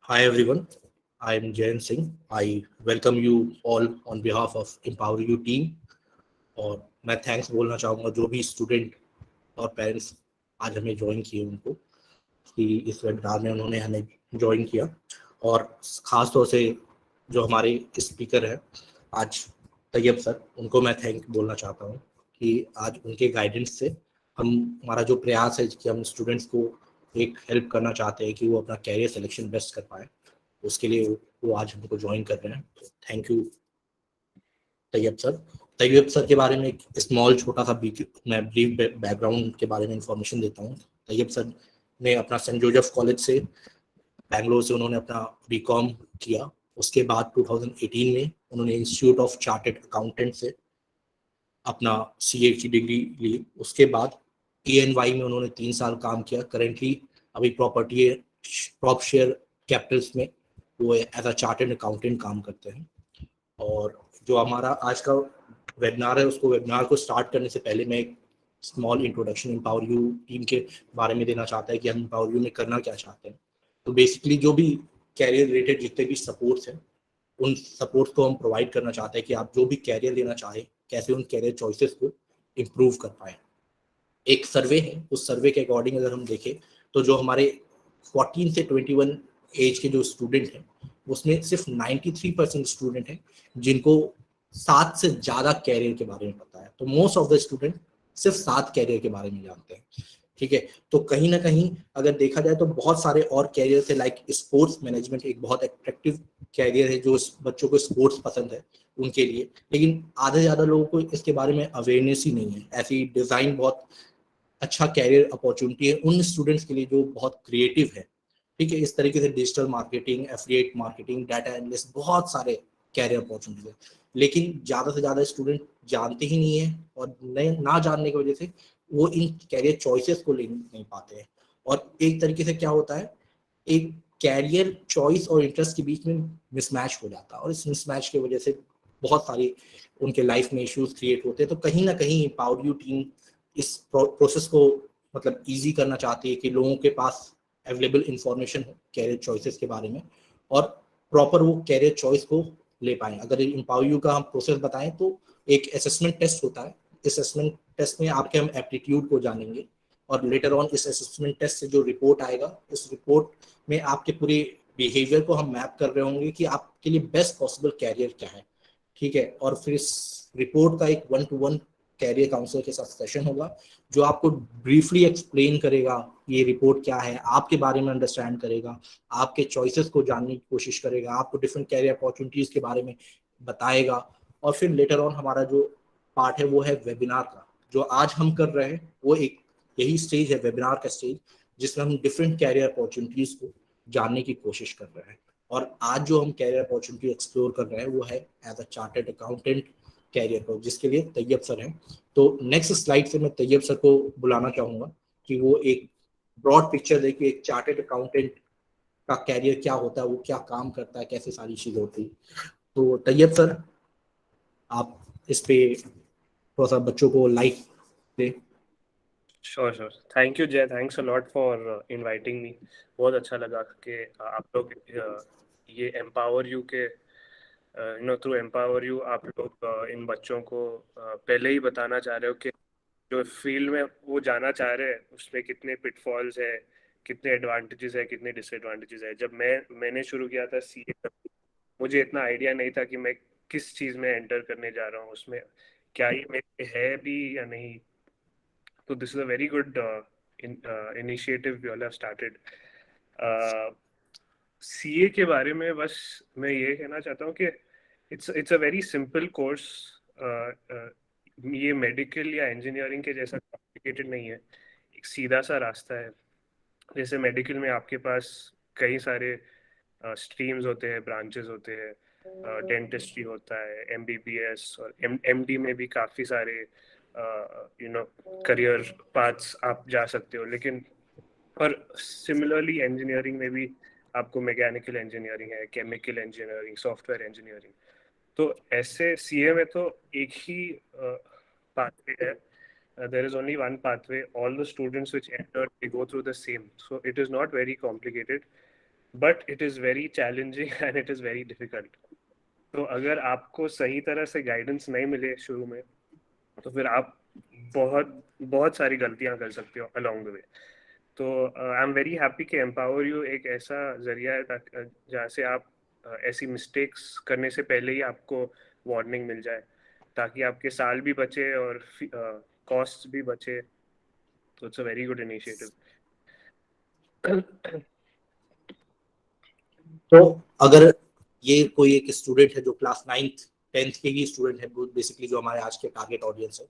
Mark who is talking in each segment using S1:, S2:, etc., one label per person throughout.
S1: Hi everyone, I am Jayan Singh. I welcome you all on behalf of Empower You team. और मैं thanks बोलना चाहूँगा जो भी स्टूडेंट और पेरेंट्स आज हमें ज्वाइन किए उनको कि इस वेबिनार में उन्होंने हमें ज्वाइन किया। और ख़ास तौर से जो हमारे स्पीकर हैं आज तैयब सर, उनको मैं थैंक बोलना चाहता हूँ कि आज उनके गाइडेंस से हमारा जो प्रयास है कि हम स्टूडेंट्स को एक हेल्प करना चाहते हैं कि वो अपना कैरियर सिलेक्शन बेस्ट कर पाए, उसके लिए वो आज हमको ज्वाइन कर रहे हैं। तो thank you Tayyab sir. Tayyab sir के बारे में एक स्मॉल छोटा सा मैं ब्रीफ बैकग्राउंड के बारे में इंफॉर्मेशन देता हूँ। तैयब सर ने अपना सेंट जोसेफ कॉलेज से बैंगलोर से उन्होंने अपना बीकॉम किया। उसके बाद 2018 में उन्होंने इंस्टीट्यूट ऑफ चार्टर्ड अकाउंटेंट से अपना सीए की डिग्री ली। उसके बाद ENY में उन्होंने 3 साल काम किया। करेंटली अभी प्रॉप शेयर कैपिटल्स में वो एज अ चार्टर्ड अकाउंटेंट काम करते हैं। और जो हमारा आज का वेबिनार है, उसको वेबिनार को स्टार्ट करने से पहले मैं एक small introduction empower you team के बारे में देना चाहता है कि हम एम्पावर यू में करना क्या चाहते हैं। तो बेसिकली जो भी कैरियर रिलेटेड जितने भी सपोर्ट्स हैं, उन सपोर्ट्स को हम प्रोवाइड करना चाहते हैं कि आप जो भी कैरियर लेना चाहें, कैसे उन कैरियर चॉइसेस को इम्प्रूव कर पाएँ। एक सर्वे है, उस सर्वे के अकॉर्डिंग अगर हम देखें तो जो हमारे 14 से 21 एज के जो स्टूडेंट हैं, उसमें सिर्फ 93% स्टूडेंट हैं जिनको 7 से ज़्यादा कैरियर के बारे में पता है। तो मोस्ट ऑफ द स्टूडेंट सिर्फ 7 कैरियर के बारे में जानते हैं। ठीक है, तो कहीं ना कहीं अगर देखा जाए तो बहुत सारे और कैरियर है, लाइक स्पोर्ट्स मैनेजमेंट एक बहुत अट्रैक्टिव कैरियर है जो बच्चों को स्पोर्ट्स पसंद है उनके लिए, लेकिन आधे से ज़्यादा लोगों को इसके बारे में अवेयरनेस ही नहीं है। ऐसी डिज़ाइन बहुत अच्छा कैरियर अपॉर्चुनिटी है उन स्टूडेंट्स के लिए जो बहुत क्रिएटिव है। ठीक है, इस तरीके से digital marketing, affiliate marketing, data analyst, बहुत सारे कैरियर अपॉर्चुनिटीज है, लेकिन ज़्यादा से ज़्यादा स्टूडेंट जानते ही नहीं है और ना जानने की वजह से वो इन कैरियर चॉइसेस को ले नहीं पाते हैं। और एक तरीके से क्या होता है, एक कैरियर चॉइस और इंटरेस्ट के बीच में मिसमैच हो जाता है और इस मिसमैच की वजह से बहुत सारी उनके लाइफ में इश्यूज क्रिएट होते हैं। तो कहीं ना कहीं एम्पावर यू टीम इस प्रोसेस को मतलब इजी करना चाहती है कि लोगों के पास अवेलेबल इंफॉर्मेशन हो कैरियर चॉइसेस के बारे में और प्रॉपर वो कैरियर चॉइस को ले पाए। अगर एम्पावर यू का हम प्रोसेस बताएं तो एक असेसमेंट टेस्ट होता है। इस असेसमेंट टेस्ट में आपके हम एप्टीट्यूड को जानेंगे और लेटर ऑन इस असेसमेंट टेस्ट से जो रिपोर्ट आएगा, इस रिपोर्ट में आपके पूरे बिहेवियर को हम मैप कर रहे होंगे कि आपके लिए बेस्ट पॉसिबल कैरियर क्या है। ठीक है, और फिर इस रिपोर्ट का एक 1-to-1 कैरियर काउंसलर के साथ सेशन होगा जो आपको ब्रीफली एक्सप्लेन करेगा ये रिपोर्ट क्या है, आपके बारे में अंडरस्टैंड करेगा, आपके चॉइसेस को जानने की कोशिश करेगा, आपको डिफरेंट कैरियर अपॉर्चुनिटीज के बारे में बताएगा। और फिर लेटर ऑन हमारा जो पार्ट है वो है वेबिनार का। जो आज हम कर रहे हैं वो एक यही स्टेज है, वेबिनार का स्टेज, जिसमें हम डिफरेंट कैरियर अपॉर्चुनिटीज को जानने की कोशिश कर रहे हैं। और आज जो हम कैरियर अपॉर्चुनिटी एक्सप्लोर कर रहे हैं वो है as a chartered accountant career को, जिसके लिए तैयब सर हैं। तो नेक्स्ट स्लाइड से मैं तैयब सर को बुलाना चाहूंगा कि वो एक ब्रॉड पिक्चर दे कि एक चार्टर्ड अकाउंटेंट का कैरियर क्या होता है, वो क्या काम करता है, कैसे सारी चीजें होती है। तो तैयब सर, आप इस पे थोड़ा सा बच्चों को लाइक दे।
S2: Sure sure, thank you Jay, thanks a lot for inviting me. बहुत अच्छा लगा कि आप लोग ये एम्पावर यू के थ्रू एम्पावर यू आप लोग इन बच्चों को पहले ही बताना चाह रहे हो कि जो फील्ड में वो जाना चाह रहे हैं उसमें कितने पिटफॉल्स है, कितने एडवांटेजेस है, कितने डिसएडवांटेजेस है। जब मैंने शुरू किया था सीए, मुझे इतना आइडिया नहीं था कि मैं किस चीज़ में एंटर करने जा रहा हूँ, उसमें क्या ही मेरे है भी या नहीं। तो this is a very good initiative you all have started. CA के बारे में बस मैं ये कहना चाहता हूँ कि it's a very simple course. ये मेडिकल या इंजीनियरिंग के जैसा कॉम्प्लिकेटेड नहीं है, एक सीधा सा रास्ता है। जैसे मेडिकल में आपके पास कई सारे स्ट्रीम्स होते हैं, ब्रांचेस होते हैं, डेंटिस्ट्री होता है, एमबीबीएस, और एमडी में भी काफ़ी सारे करियर पाथ्स आप जा सकते हो। लेकिन और सिमिलरली इंजीनियरिंग में भी आपको मैकेनिकल इंजीनियरिंग है, केमिकल इंजीनियरिंग, सॉफ्टवेयर इंजीनियरिंग। तो ऐसे सीए में तो एक ही पाथवे है। There is only one pathway. All the students which enter, they go through the same. So it is not very complicated. But it is very challenging and it is very difficult. तो अगर आपको सही तरह से guidance नहीं मिले शुरू में, तो फिर आप बहुत बहुत सारी गलतियां कर सकते हो अलोंग द वे। तो आई एम वेरी हैप्पी कि एम्पावर यू एक ऐसा जरिया है जहाँ से आप ऐसी मिस्टेक्स करने से पहले ही आपको वार्निंग मिल जाए, ताकि आपके साल भी बचे और कॉस्ट भी बचे। तो it's a very good initiative.
S1: तो अगर ये कोई एक स्टूडेंट है जो क्लास 9th 10th के ही स्टूडेंट है, बेसिकली जो हमारे आज के टारगेट ऑडियंस है,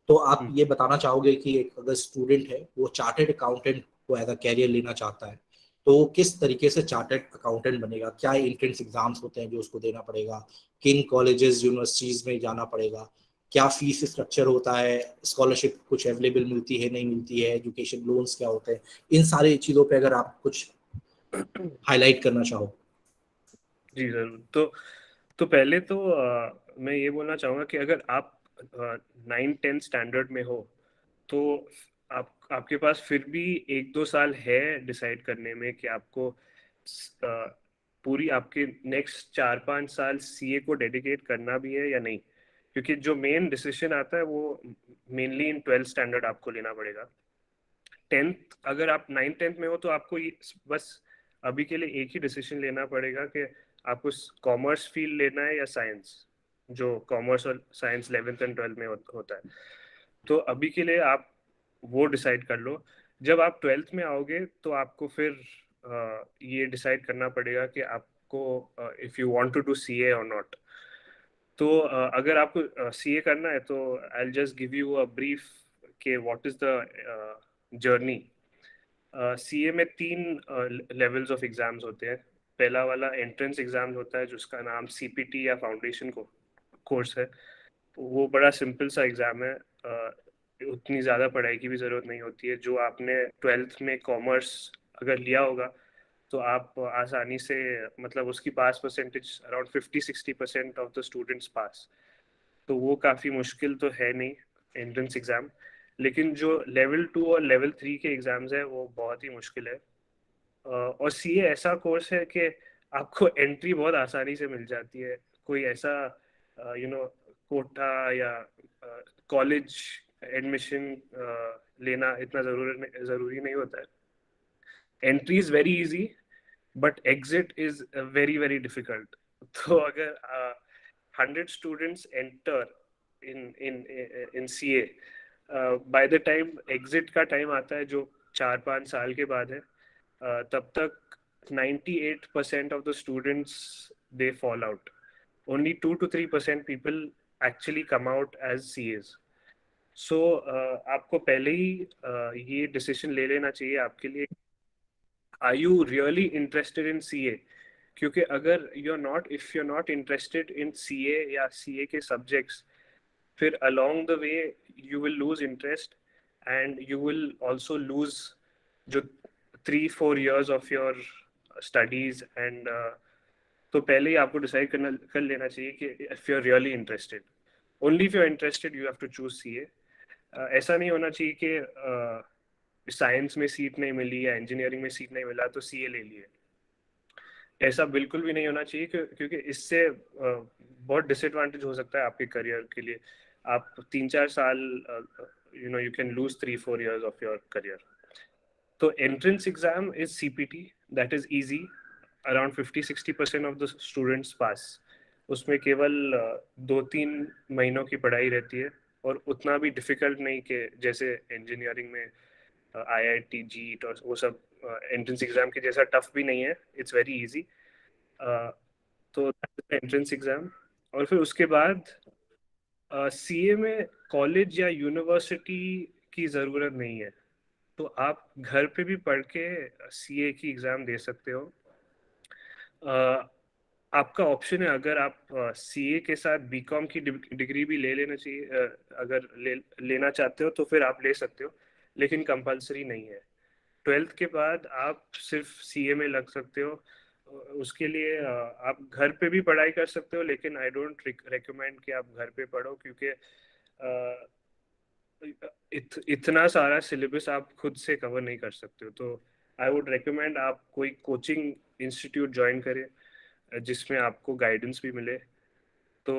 S1: तो आप ये बताना चाहोगे कि एक अगर स्टूडेंट है वो चार्टर्ड अकाउंटेंट को एज अ कैरियर लेना चाहता है, तो वो किस तरीके से चार्टर्ड अकाउंटेंट बनेगा? क्या एंट्रेंस एग्जाम्स होते हैं जो उसको देना पड़ेगा? किन कॉलेजेस यूनिवर्सिटीज में जाना पड़ेगा? क्या फीस स्ट्रक्चर होता है? स्कॉलरशिप कुछ अवेलेबल मिलती है, नहीं मिलती है? एजुकेशन लोन्स क्या होते हैं? इन सारी चीजों पे अगर आप कुछ हाईलाइट करना चाहो।
S2: जी जरूर। तो पहले तो मैं ये बोलना चाहूँगा कि अगर आप 9-10 स्टैंडर्ड में हो, तो आपके पास फिर भी 1-2 साल है डिसाइड करने में कि आपको पूरी आपके नेक्स्ट 4-5 साल सीए को डेडिकेट करना भी है या नहीं। क्योंकि जो मेन डिसीजन आता है वो मेनली इन 12th स्टैंडर्ड आपको लेना पड़ेगा। 10th, अगर आप 9th-10th में हो तो आपको बस अभी के लिए एक ही डिसीजन लेना पड़ेगा कि आपको कॉमर्स फील्ड लेना है या साइंस, जो कॉमर्स और साइंस 11th एंड 12th में होता है। तो अभी के लिए आप वो डिसाइड कर लो। जब आप 12th में आओगे तो आपको फिर ये डिसाइड करना पड़ेगा कि आपको if you want to do CA और नॉट। तो अगर आपको सीए करना है तो I just give you a brief के what is the journey. CA में 3 लेवल्स ऑफ एग्जाम्स होते हैं। पहला वाला एंट्रेंस एग्जाम होता है जिसका नाम सीपीटी या फाउंडेशन कोर्स है। वो बड़ा सिंपल सा एग्जाम है। उतनी ज़्यादा पढ़ाई की भी ज़रूरत नहीं होती है। जो आपने 12th में कॉमर्स अगर लिया होगा तो आप आसानी से, मतलब उसकी pass percentage around 50-60% of the students pass. तो वो काफ़ी मुश्किल तो है नहीं एंट्रेंस एग्ज़ाम। लेकिन जो लेवल 2 और लेवल 3 के एग्ज़ाम्स है वो बहुत ही मुश्किल है। और सीए ऐसा कोर्स है कि आपको एंट्री बहुत आसानी से मिल जाती है। कोई ऐसा कोटा या कॉलेज एडमिशन लेना इतना ज़रूरी नहीं होता है। Entry is very easy, but exit is very very difficult. तो अगर 100 students enter in CA, by the time exit का टाइम आता है जो 4-5 साल के बाद है, तब तक 98% of the students they fall out. Only 2 to 3% people actually come out as CAs. So आपको पहले ही ये डिसीजन ले लेना चाहिए आपके लिए, are you really interested in CA? क्योंकि अगर if you are not interested in CA या सीए के सब्जेक्ट्स, फिर along the way you will lose interest and you will also lose जो 3-4 years of your studies and तो पहले ही आपको डिसाइड कर लेना चाहिए कि if you are really interested, only if you are interested you have to choose CA. ऐसा नहीं होना चाहिए कि साइंस में सीट नहीं मिली या इंजीनियरिंग में सीट नहीं मिला तो सीए ले लिए। ऐसा बिल्कुल भी नहीं होना चाहिए, क्योंकि इससे बहुत डिसएडवांटेज हो सकता है आपके करियर के लिए। आप 3-4 साल, you can lose 3-4 years of your career. तो entrance exam is CPT, that is easy. Around 50-60% of the students pass. उसमें केवल 2-3 महीनों की पढ़ाई रहती है, और उतना भी डिफिकल्ट नहीं कि जैसे इंजीनियरिंग में आईआईटी जीट और वो सब एंट्रेंस एग्जाम के जैसा टफ भी नहीं है। It's very easy. तो एंट्रेंस एग्जाम, और फिर उसके बाद सीए में कॉलेज या यूनिवर्सिटी की ज़रूरत नहीं है। तो आप घर पे भी पढ़ के सीए की एग्ज़ाम दे सकते हो। आपका ऑप्शन है, अगर आप सीए के साथ बीकॉम की डिग्री भी ले लेना चाहिए, अगर लेना चाहते हो तो फिर आप ले सकते हो, लेकिन कंपलसरी नहीं है। 12th के बाद आप सिर्फ सीए में लग सकते हो। उसके लिए आप घर पे भी पढ़ाई कर सकते हो, लेकिन आई डोंट रिकमेंड कि आप घर पे पढ़ो, क्योंकि इतना सारा सिलेबस आप खुद से कवर नहीं कर सकते हो। तो आई वुड रिकमेंड आप कोई कोचिंग इंस्टीट्यूट ज्वाइन करें जिसमें आपको गाइडेंस भी मिले। तो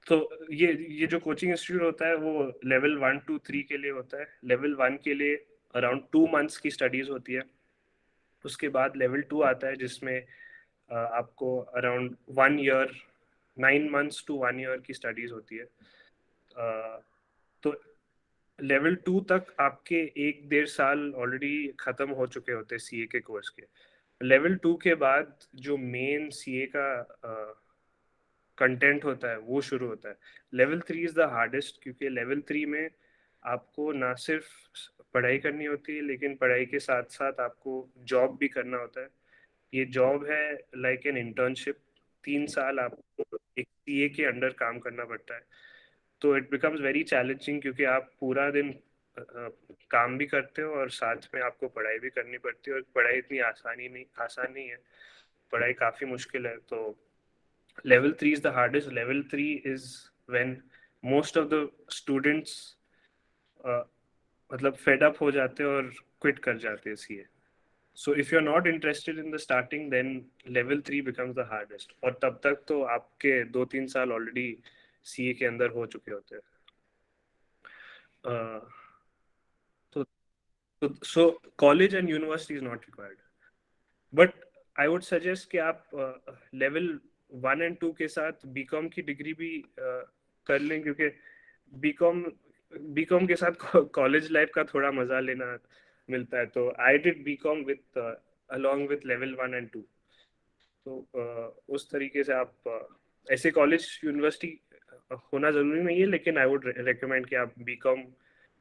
S2: तो ये जो कोचिंग इंस्टीट्यूट होता है वो लेवल 1 to 3 के लिए होता है। लेवल 1 के लिए अराउंड 2 months की स्टडीज होती है। उसके बाद लेवल 2 आता है जिसमें आपको around 1 year 9 months to 1 year की स्टडीज होती है। तो लेवल 2 तक आपके 1 1.5 साल ऑलरेडी खत्म हो चुके होते हैं सीए के कोर्स के। लेवल 2 के बाद जो मेन सीए का कंटेंट होता है वो शुरू होता है। लेवल 3 इज द हार्डेस्ट, क्योंकि लेवल 3 में आपको ना सिर्फ पढ़ाई करनी होती है लेकिन पढ़ाई के साथ साथ आपको जॉब भी करना होता है। ये जॉब है लाइक एन इंटर्नशिप। 3 साल आपको एक सीए के अंडर काम करना पड़ता है। तो इट बिकम्स वेरी चैलेंजिंग, क्योंकि आप पूरा दिन काम भी करते हो और साथ में आपको पढ़ाई भी करनी पड़ती है। और पढ़ाई इतनी आसान नहीं है, पढ़ाई काफ़ी मुश्किल है। तो level 3 is the hardest. Level 3 is when most of the students मतलब fed up हो जाते हैं और quit कर जाते हैं CA. So if you're not interested in the starting, then level 3 becomes the hardest. और तब तक तो आपके 2 3 साल already सीए के अंदर हो चुके होते हैं। तो so college and university is not required, but I would suggest कि आप लेवल 1 and 2 के साथ बीकॉम की डिग्री भी कर लें, क्योंकि बीकॉम बीकॉम के साथ कॉलेज लाइफ का थोड़ा मजा लेना मिलता है। तो I did BCom with along with level 1 and 2। तो उस तरीके से आप ऐसे कॉलेज यूनिवर्सिटी होना जरूरी नहीं है, लेकिन आई वुड रेकमेंड कि आप बीकॉम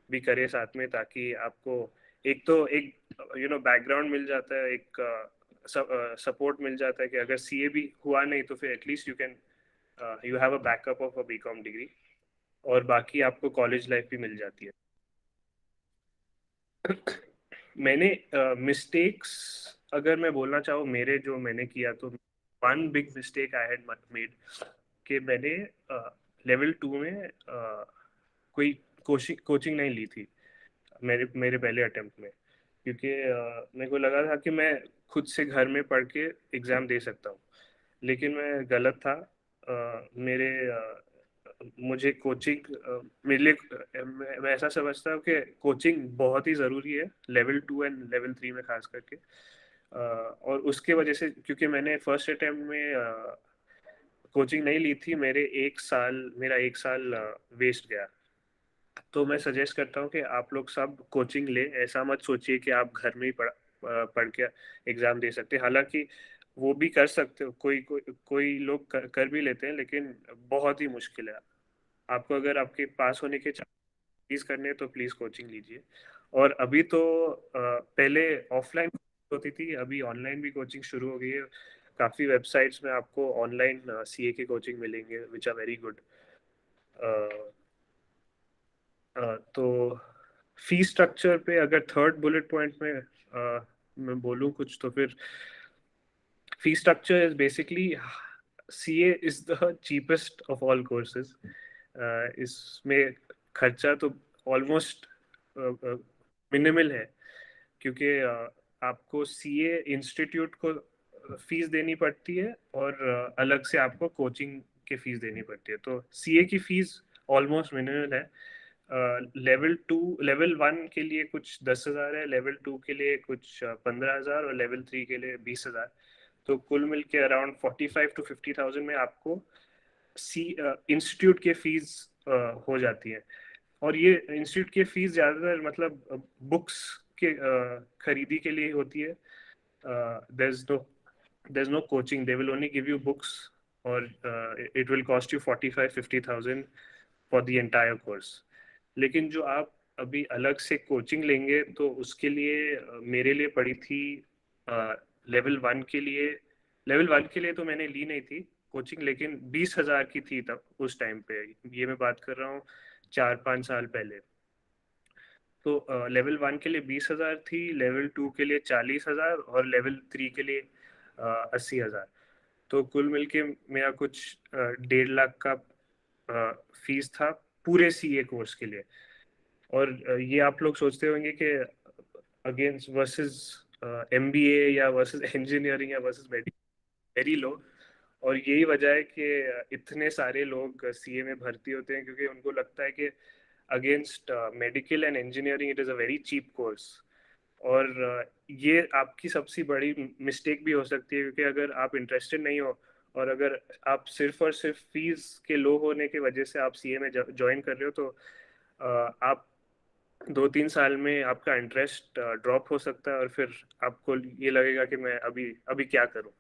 S2: भी करें साथ में, ताकि आपको एक तो एक बैकग्राउंड मिल जाता है, एक सपोर्ट मिल जाता है कि अगर सीए भी हुआ नहीं तो फिर at least you have a backup of a BCom degree, और बाकी आपको कॉलेज लाइफ भी मिल जाती है। मैंने मिस्टेक्स अगर मैं बोलना चाहूँ मेरे जो मैंने किया, तो one big mistake I had made कि मैंने लेवल 2 में कोई कोचिंग नहीं ली थी मेरे मेरे पहले अटेम्प्ट में, क्योंकि मेरे को लगा था कि मैं खुद से घर में पढ़ के एग्ज़ाम दे सकता हूँ। लेकिन मैं गलत था। मेरे मुझे कोचिंग मेरे लिए मैं ऐसा समझता हूँ कि कोचिंग बहुत ही ज़रूरी है लेवल 2 एंड लेवल 3 में खास करके। और उसके वजह से, क्योंकि मैंने फर्स्ट अटेम्प्ट में कोचिंग नहीं ली थी, मेरा 1 साल वेस्ट गया। तो मैं सजेस्ट करता हूँ कि आप लोग सब कोचिंग ले। ऐसा मत सोचिए कि आप घर में ही पढ़ के एग्ज़ाम दे सकते हैं। हालांकि वो भी कर सकते हो, कोई लोग कर भी लेते हैं, लेकिन बहुत ही मुश्किल है। आपको अगर आपके पास होने के चांसेस करने हैं तो प्लीज़ कोचिंग लीजिए। और अभी तो पहले ऑफलाइन होती थी, अभी ऑनलाइन भी कोचिंग शुरू हो गई है। काफ़ी वेबसाइट्स में आपको ऑनलाइन सीए के कोचिंग मिलेंगे विच आर वेरी गुड। तो फी स्ट्रक्चर पे अगर थर्ड बुलेट पॉइंट में मैं बोलूँ कुछ, तो फिर fee structure is basically CA is the cheapest of all courses. इसमें खर्चा तो ऑलमोस्ट मिनिमल है, क्योंकि आपको सीए इंस्टीट्यूट को फीस देनी पड़ती है और अलग से आपको कोचिंग की फीस देनी पड़ती है। तो सीए की फीस ऑलमोस्ट मिनिमल है। लेवल 1 के लिए कुछ 10,000 है, लेवल 2 के लिए कुछ 15,000 और लेवल 3 के लिए 20,000। तो कुल मिल के अराउंड 45 to 50,000 में आपको इंस्टीट्यूट के फीस हो जाती है। और ये इंस्टीट्यूट की फीस ज़्यादातर मतलब बुक्स के खरीदी के लिए होती है। there's no coaching, they will only give you books, or it will cost you 45-50,000 for the entire course। लेकिन जो आप अभी अलग से कोचिंग लेंगे तो उसके लिए मेरे लिए पड़ी थी लेवल 1 के लिए तो मैंने ली नहीं थी कोचिंग, लेकिन 20,000 की थी तब उस टाइम पे। ये मैं बात कर रहा हूँ 4-5 साल पहले। तो लेवल 1 के लिए 20,000 थी, लेवल 2 के लिए 40,000 और लेवल 3 के लिए 80,000। तो कुल मिलके मेरा कुछ 1.5 लाख का फीस था पूरे सीए कोर्स के लिए। और ये आप लोग सोचते होंगे कि अगेंस्ट वर्सेस MBA या वर्सेस इंजीनियरिंग या वर्सेस मेडिकल वेरी लो। और यही वजह है कि इतने सारे लोग CA में भर्ती होते हैं, क्योंकि उनको लगता है कि against medical and engineering it is a very cheap course. और ये आपकी सबसे बड़ी मिस्टेक भी हो सकती है, क्योंकि अगर आप इंटरेस्टेड नहीं हो और अगर आप सिर्फ और सिर्फ फीस के लो होने की वजह से आप CA में ज्वाइन कर रहे हो, तो आप 2-3 साल में आपका इंटरेस्ट ड्रॉप हो सकता है और फिर आपको ये लगेगा कि मैं अभी अभी क्या करूं।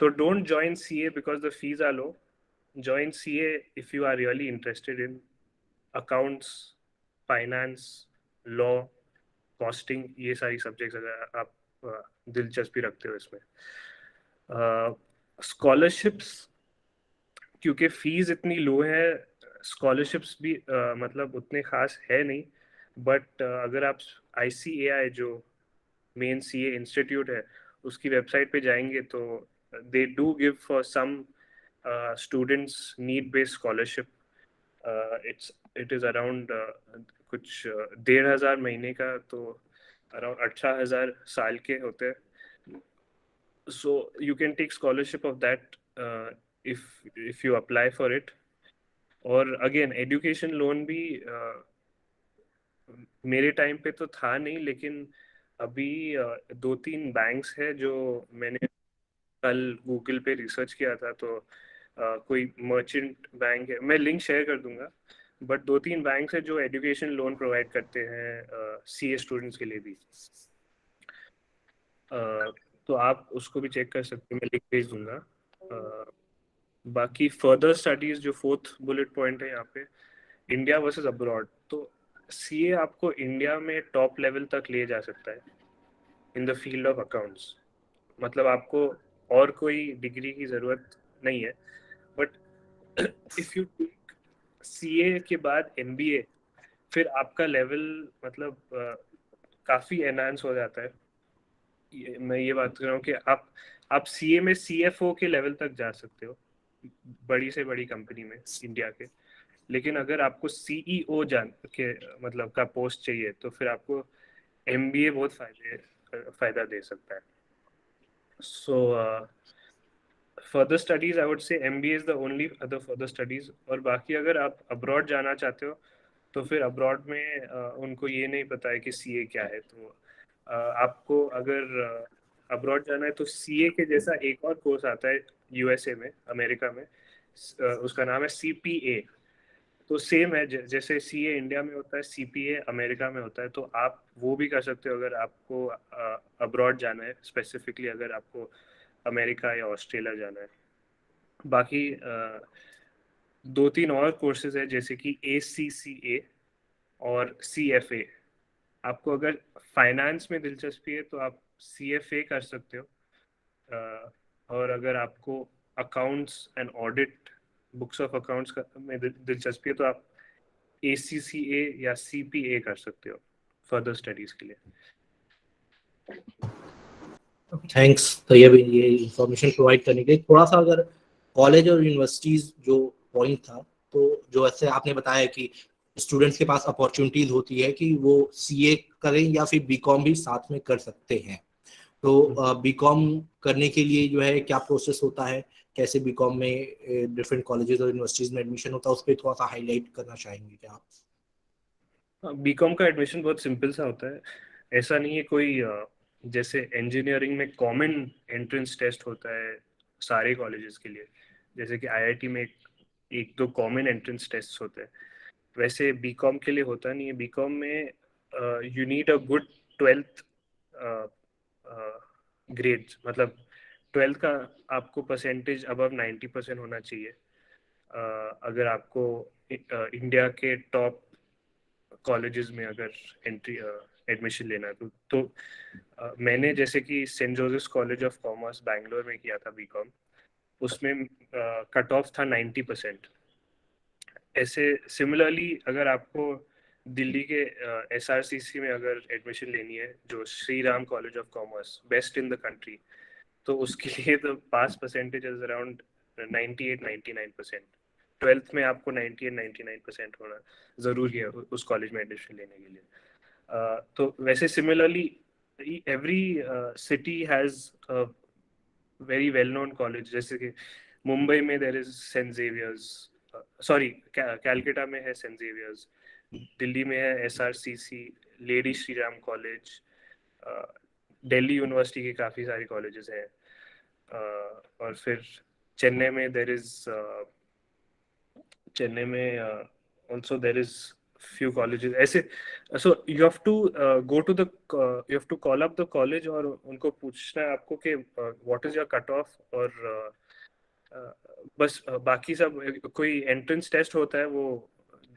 S2: तो don't join CA because the fees are low. Join CA if you are really interested in accounts, finance, law, costing, ये सारी सब्जेक्ट्स अगर आप दिलचस्पी रखते हो इसमें। स्कॉलरशिप्स, क्योंकि फीस इतनी लो है, स्कॉलरशिप्स भी मतलब उतने खास है नहीं। बट अगर आप ICAI जो मेन CA इंस्टीट्यूट है उसकी वेबसाइट पे जाएंगे तो they do give for some students need based scholarship. It is around कुछ 1,500 महीने का, तो अराउंड 18,000 साल के होते हैं। So you can take scholarship of that if you apply for it। और अगेन एजुकेशन लोन भी मेरे टाइम पे तो था नहीं, लेकिन अभी 2-3 बैंक्स है जो मैंने कल गूगल पे रिसर्च किया था, तो कोई मर्चेंट बैंक है, मैं लिंक शेयर कर दूंगा। बट 2-3 बैंक है जो एजुकेशन लोन प्रोवाइड करते हैं CA स्टूडेंट्स के लिए भी। तो आप उसको भी चेक कर सकते हैं, मैं लिंक भेज दूंगा। बाकी फर्दर स्टडीज जो 4th बुलेट पॉइंट है यहाँ पे, इंडिया वर्सेस अब्रॉड, तो CA आपको इंडिया में टॉप लेवल तक ले जा सकता है in the field of accounts. मतलब आपको और कोई डिग्री की ज़रूरत नहीं है। But if you take CA के बाद MBA, फिर आपका लेवल मतलब काफ़ी एनहांस हो जाता है। मैं ये बात कर रहा हूँ कि आप CA में CFO के लेवल तक जा सकते हो बड़ी से बड़ी कंपनी में इंडिया के। लेकिन अगर आपको CEO जान के मतलब का पोस्ट चाहिए, तो फिर आपको MBA बहुत फायदा दे सकता है। So further studies I would say MBA is the only other further studies. और बाकी अगर आप अब्रॉड जाना चाहते हो तो फिर अब्रॉड में उनको ये नहीं पता है कि CA क्या है, तो आपको अगर अब्रॉड जाना है तो CA के जैसा एक और कोर्स आता है USA में, अमेरिका में, उसका नाम है CPA। तो सेम है, जैसे CA इंडिया में होता है, CPA अमेरिका में होता है। तो आप वो भी कर सकते हो अगर आपको अब्रॉड जाना है, स्पेसिफिकली अगर आपको अमेरिका या ऑस्ट्रेलिया जाना है। बाकी 2-3 और कोर्सेज है, जैसे कि ACCA और CFA। आपको अगर फाइनेंस में दिलचस्पी है तो आप CFA कर सकते हो। और अगर आपको accounts and audit, books of accounts में दिलचस्पी है तो आप ACCA या CPA कर सकते हो फर्दर स्टडीज के लिए।
S1: थैंक्स तैयब ये इंफॉर्मेशन प्रोवाइड करने के लिए। थोड़ा सा अगर कॉलेज और यूनिवर्सिटीज जो पॉइंट था, तो जो ऐसे आपने बताया कि स्टूडेंट्स के पास अपॉर्चुनिटीज होती है कि वो CA करें या फिर BCom भी साथ में कर सकते हैं, तो BCom करने के लिए जो है क्या प्रोसेस होता है, कैसे BCom में डिफरेंट कॉलेजेस और यूनिवर्सिटीज में एडमिशन होता है, उस पर थोड़ा सा हाईलाइट करना चाहेंगे क्या आप?
S2: BCom का एडमिशन बहुत सिंपल सा होता है। ऐसा नहीं है कोई जैसे इंजीनियरिंग में कॉमन एंट्रेंस टेस्ट होता है सारे कॉलेजेस के लिए, जैसे कि IIT में एक दो कॉमन एंट्रेंस टेस्ट होते हैं, वैसे BCom के लिए होता नहीं है। BCom में you need a good 12th grade, मतलब 12th का आपको परसेंटेज अबव 90% होना चाहिए अगर आपको इंडिया के टॉप कॉलेजेस में अगर एंट्री एडमिशन लेना है तो मैंने जैसे कि Saint Joseph college of commerce Bangalore में किया था BCom। उसमें कट ऑफ था 90%। ऐसे सिमिलरली अगर आपको दिल्ली के SRCC में अगर एडमिशन लेनी है, जो Shri Ram college of commerce, best in the country, तो उसके लिए तो पास परसेंटेज इज अराउंड 98-99%। 12th में आपको 98-99% होना ज़रूरी है उस कॉलेज में एडमिशन लेने के लिए। तो वैसे similarly every city has a very well-known college. जैसे कि मुंबई में there is St. Xavier's, sorry, Calcutta में है St. Xavier's, दिल्ली में है SRCC, lady Shri Ram college, Delhi university के काफ़ी सारे कॉलेजेस हैं, और फिर चेन्नई में there is चेन्नई में also there is few colleges ऐसे. So you have to go to the you have to call up the college और उनको पूछना है आपको कि what is your cutoff, और बस बाकी सब कोई एंट्रेंस टेस्ट होता है, वो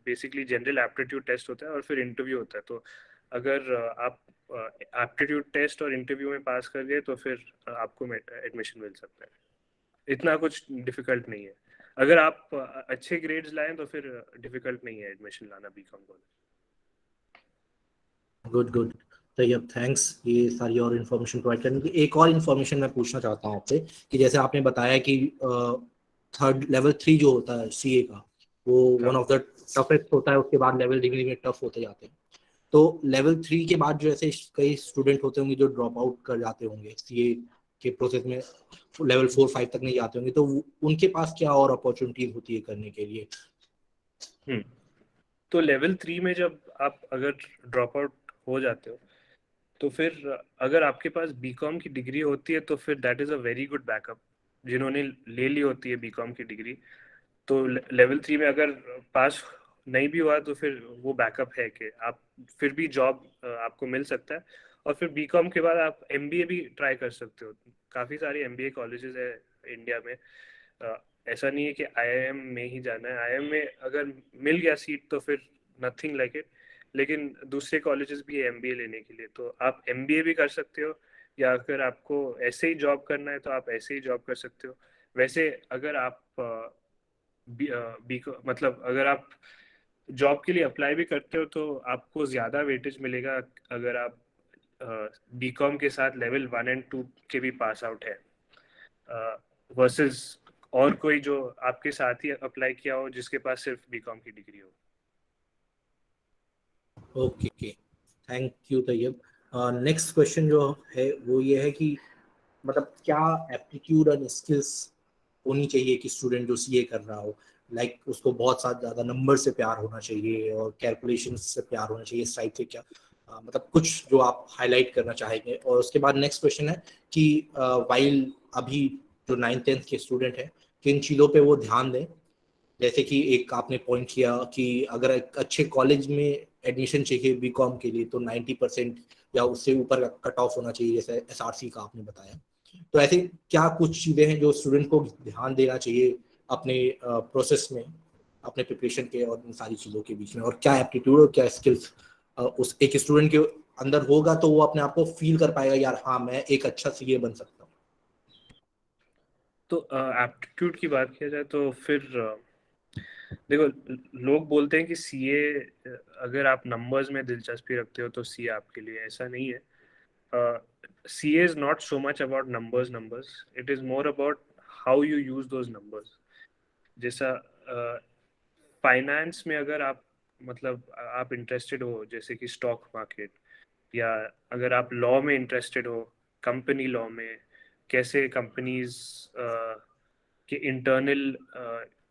S2: बेसिकली जनरल एप्टीट्यूड टेस्ट होता है, और फिर इंटरव्यू होता है. तो अगर आप एप्टीट्यूड टेस्ट और इंटरव्यू में पास कर गए तो फिर आपको एडमिशन मिल सकता है. इतना कुछ डिफिकल्ट नहीं है. अगर आप अच्छे ग्रेड्स लाएं तो फिर डिफिकल्ट नहीं है एडमिशन लाना बीकॉम कॉलेज.
S1: Good good. तो ये थैंक्स ये सारी और इन्फॉर्मेशन प्रोवाइड करने की. एक और इन्फॉर्मेशन मैं पूछना चाहता हूँ आपसे कि जैसे आपने बताया कि थर्ड लेवल 3 जो होता है सीए का, वो वन ऑफ द टफेस्ट होता है. उसके बाद लेवल डिग्री में टफ होते जाते हैं. तो लेवल 3 के बाद जो ऐसे कई स्टूडेंट होते होंगे जो ड्रॉप आउट कर जाते होंगे सीए के प्रोसेस में, लेवल 4-5 तक नहीं जाते होंगे, तो उनके पास क्या और अपॉर्चुनिटीज होती है करने के लिए?
S2: तो लेवल 3 में जब आप अगर ड्रॉप आउट हो जाते हो तो फिर अगर आपके पास बीकॉम की डिग्री होती है तो फिर that is a very good backup. जिन्होंने ले ली होती है बीकॉम की डिग्री, तो लेवल 3 में अगर पास नहीं भी हुआ तो फिर वो बैकअप है कि आप फिर भी जॉब आपको मिल सकता है. और फिर बीकॉम के बाद आप एमबीए भी ट्राई कर सकते हो. काफ़ी सारे एमबीए कॉलेजेस है इंडिया में. ऐसा नहीं है कि आईआईएम में ही जाना है. आईआईएम में अगर मिल गया सीट तो फिर नथिंग लाइक इट, लेकिन दूसरे कॉलेजेस भी है एमबीए लेने के लिए, तो आप एमबीए भी कर सकते हो, या अगर आपको ऐसे ही जॉब करना है तो आप ऐसे ही जॉब कर सकते हो. वैसे अगर आप मतलब अगर आप जॉब के लिए अप्लाई भी करते हो तो आपको ज़्यादा वेटेज मिलेगा अगर आप बीकॉम के साथ लेवल 1 और 2 के भी पास आउट है, वर्सेस और कोई जो आपके साथ ही अप्लाई किया हो जिसके पास सिर्फ बीकॉम की डिग्री हो.
S1: Okay, thank you Tayyab. Next question जो है वो ये है कि मतलब क्या एप्टीट्यूड और स्किल्स होनी चाहिए कि स्टूडेंट जो सीए कर रहा हो, लाइक उसको बहुत साथ ज़्यादा नंबर से प्यार होना चाहिए और कैलकुलेशन से प्यार होना चाहिए, इस टाइप से क्या मतलब कुछ जो आप हाईलाइट करना चाहेंगे? और उसके बाद नेक्स्ट क्वेश्चन है कि वाइल अभी जो 9th-10th के स्टूडेंट हैं किन चीज़ों पे वो ध्यान दें? जैसे कि एक आपने पॉइंट किया कि अगर एक अच्छे कॉलेज में एडमिशन चाहिए बीकॉम के लिए तो 90% या उससे ऊपर का कट ऑफ होना चाहिए, जैसे एसआरसी का आपने बताया. तो ऐसे क्या कुछ चीज़ें हैं जो स्टूडेंट को ध्यान देना चाहिए अपने प्रोसेस में, अपने प्रिपरेशन के और इन सारी चीज़ों के बीच में, और क्या एप्टीट्यूड और क्या स्किल्स उस एक स्टूडेंट के अंदर होगा तो वो अपने आप को फील कर पाएगा, यार हाँ मैं एक अच्छा सीए बन सकता हूँ?
S2: तो एप्टीट्यूड की बात किया जाए तो फिर देखो, लोग बोलते हैं कि सीए, अगर आप नंबर्स में दिलचस्पी रखते हो तो सीए आपके लिए. ऐसा नहीं है. CA is not so much about numbers, it is more about how you use those numbers. जैसा फाइनेंस में अगर आप मतलब आप इंटरेस्टेड हो जैसे कि स्टॉक मार्केट, या अगर आप लॉ में इंटरेस्टेड हो, कंपनी लॉ में कैसे कंपनीज के इंटरनल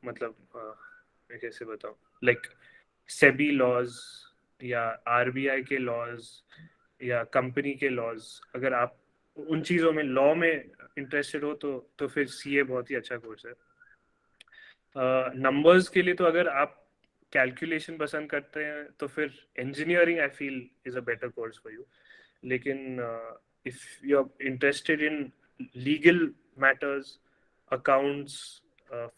S2: मतलब मैं कैसे बताऊं, लाइक सेबी लॉज या आरबीआई के लॉज या कंपनी के लॉज, अगर आप उन चीज़ों में लॉ में इंटरेस्टेड हो तो फिर सीए बहुत ही अच्छा कोर्स है. नंबर्स के लिए तो अगर आप कैलकुलेशन पसंद करते हैं तो फिर engineering I feel is a better course for you. लेकिन if you are interested in legal matters, accounts,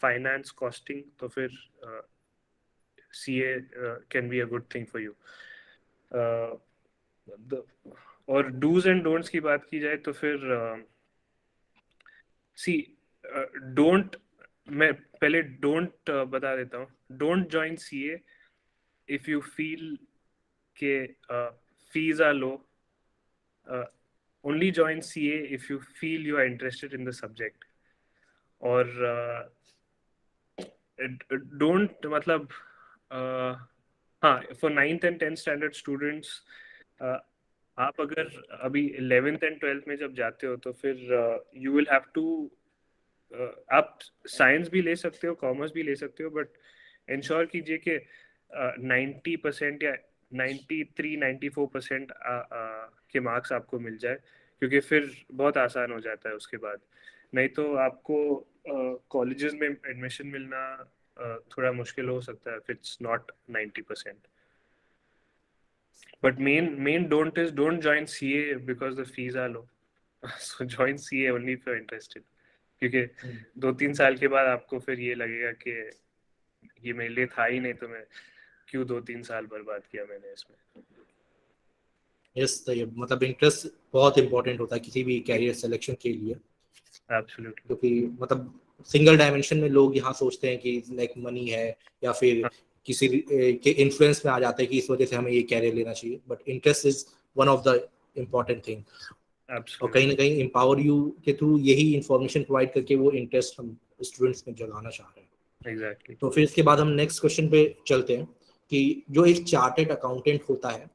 S2: finance, costing, तो फिर CA can be a good thing for you. और डूज एंड डोंट्स की बात की जाए तो फिर डोंट, मैं पहले डोंट बता देता हूँ. Don't join CA if you feel के fees are low. Only join CA if you feel you are interested in the subject. और don't मतलब हाँ, for 9th and 10th standard students आप अगर अभी 11th एंड 12th में जब जाते हो तो फिर यू विल हैव टू, आप साइंस भी ले सकते हो, कॉमर्स भी ले सकते हो, बट इंश्योर कीजिए कि 90% या 93-94% के मार्क्स आपको मिल जाए, क्योंकि फिर बहुत आसान हो जाता है उसके बाद। नहीं तो आपको कॉलेजेस में एडमिशन मिलना थोड़ा मुश्किल हो सकता है if it's not 90%. But main don't join CA because the fees are low. So join CA only if you're interested. क्योंकि 2-3 साल के बाद आपको फिर ये लगेगा कि ये मेरे लिए था ही नहीं, तो मैं क्यों 2-3 साल बर्बाद किया मैंने इसमें।
S1: यस, तो ये मतलब इंटरेस्ट बहुत इंपॉर्टेंट होता है किसी भी कैरियर सिलेक्शन के लिए,
S2: एब्सोल्युटली।
S1: क्योंकि मतलब सिंगल डायमेंशन में लोग यहाँ सोचते हैं कि लाइक मनी है, या फिर किसी के इन्फ्लुएंस में आ जाते हैं कि इस वजह से हमें ये कैरियर लेना चाहिए, but interest is one of the important thing. और कहीं ना कहीं एम्पावर यू के थ्रू यही इंफॉर्मेशन प्रोवाइड करके वो इंटरेस्ट हम स्टूडेंट्स में जगाना चाह रहे हैं।
S2: एग्जैक्टली।
S1: तो फिर इसके बाद हम नेक्स्ट क्वेश्चन पे चलते हैं कि जो एक चार्टेड अकाउंटेंट होता है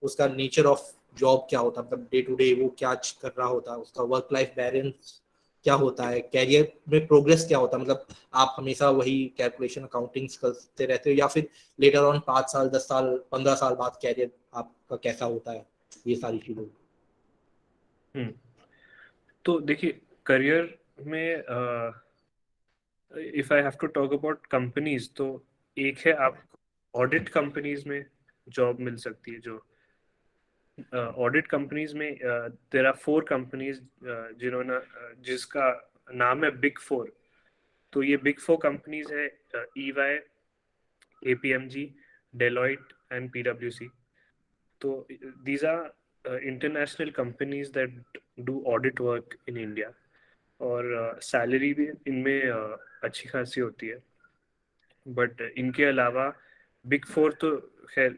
S1: उसका नेचर ऑफ जॉब क्या होता है, मतलब डे टू डे वो क्या कर रहा होता है, उसका वर्क लाइफ बैलेंस क्या होता है, कैरियर में प्रोग्रेस क्या होता है, मतलब आप हमेशा वही कैलकुलेशन अकाउंटिंग करते रहते हो या फिर लेटर ऑन 5 साल 10 साल 15 साल बाद कैरियर आपका कैसा होता है, ये सारी चीजें।
S2: तो देखिए, करियर में if I have to talk about companies, तो एक है आप ऑडिट कंपनीज में जॉब मिल सकती है। जो ऑडिट कंपनीज में देयर आर 4 कंपनीज जिन्होंने जिसका नाम है बिग 4। तो ये बिग 4 कंपनीज है EY, KPMG, Deloitte and PwC. तो these are international companies that do audit work in India, और सैलरी भी इनमें अच्छी खासी होती है। बट इनके अलावा बिग 4 तो खैर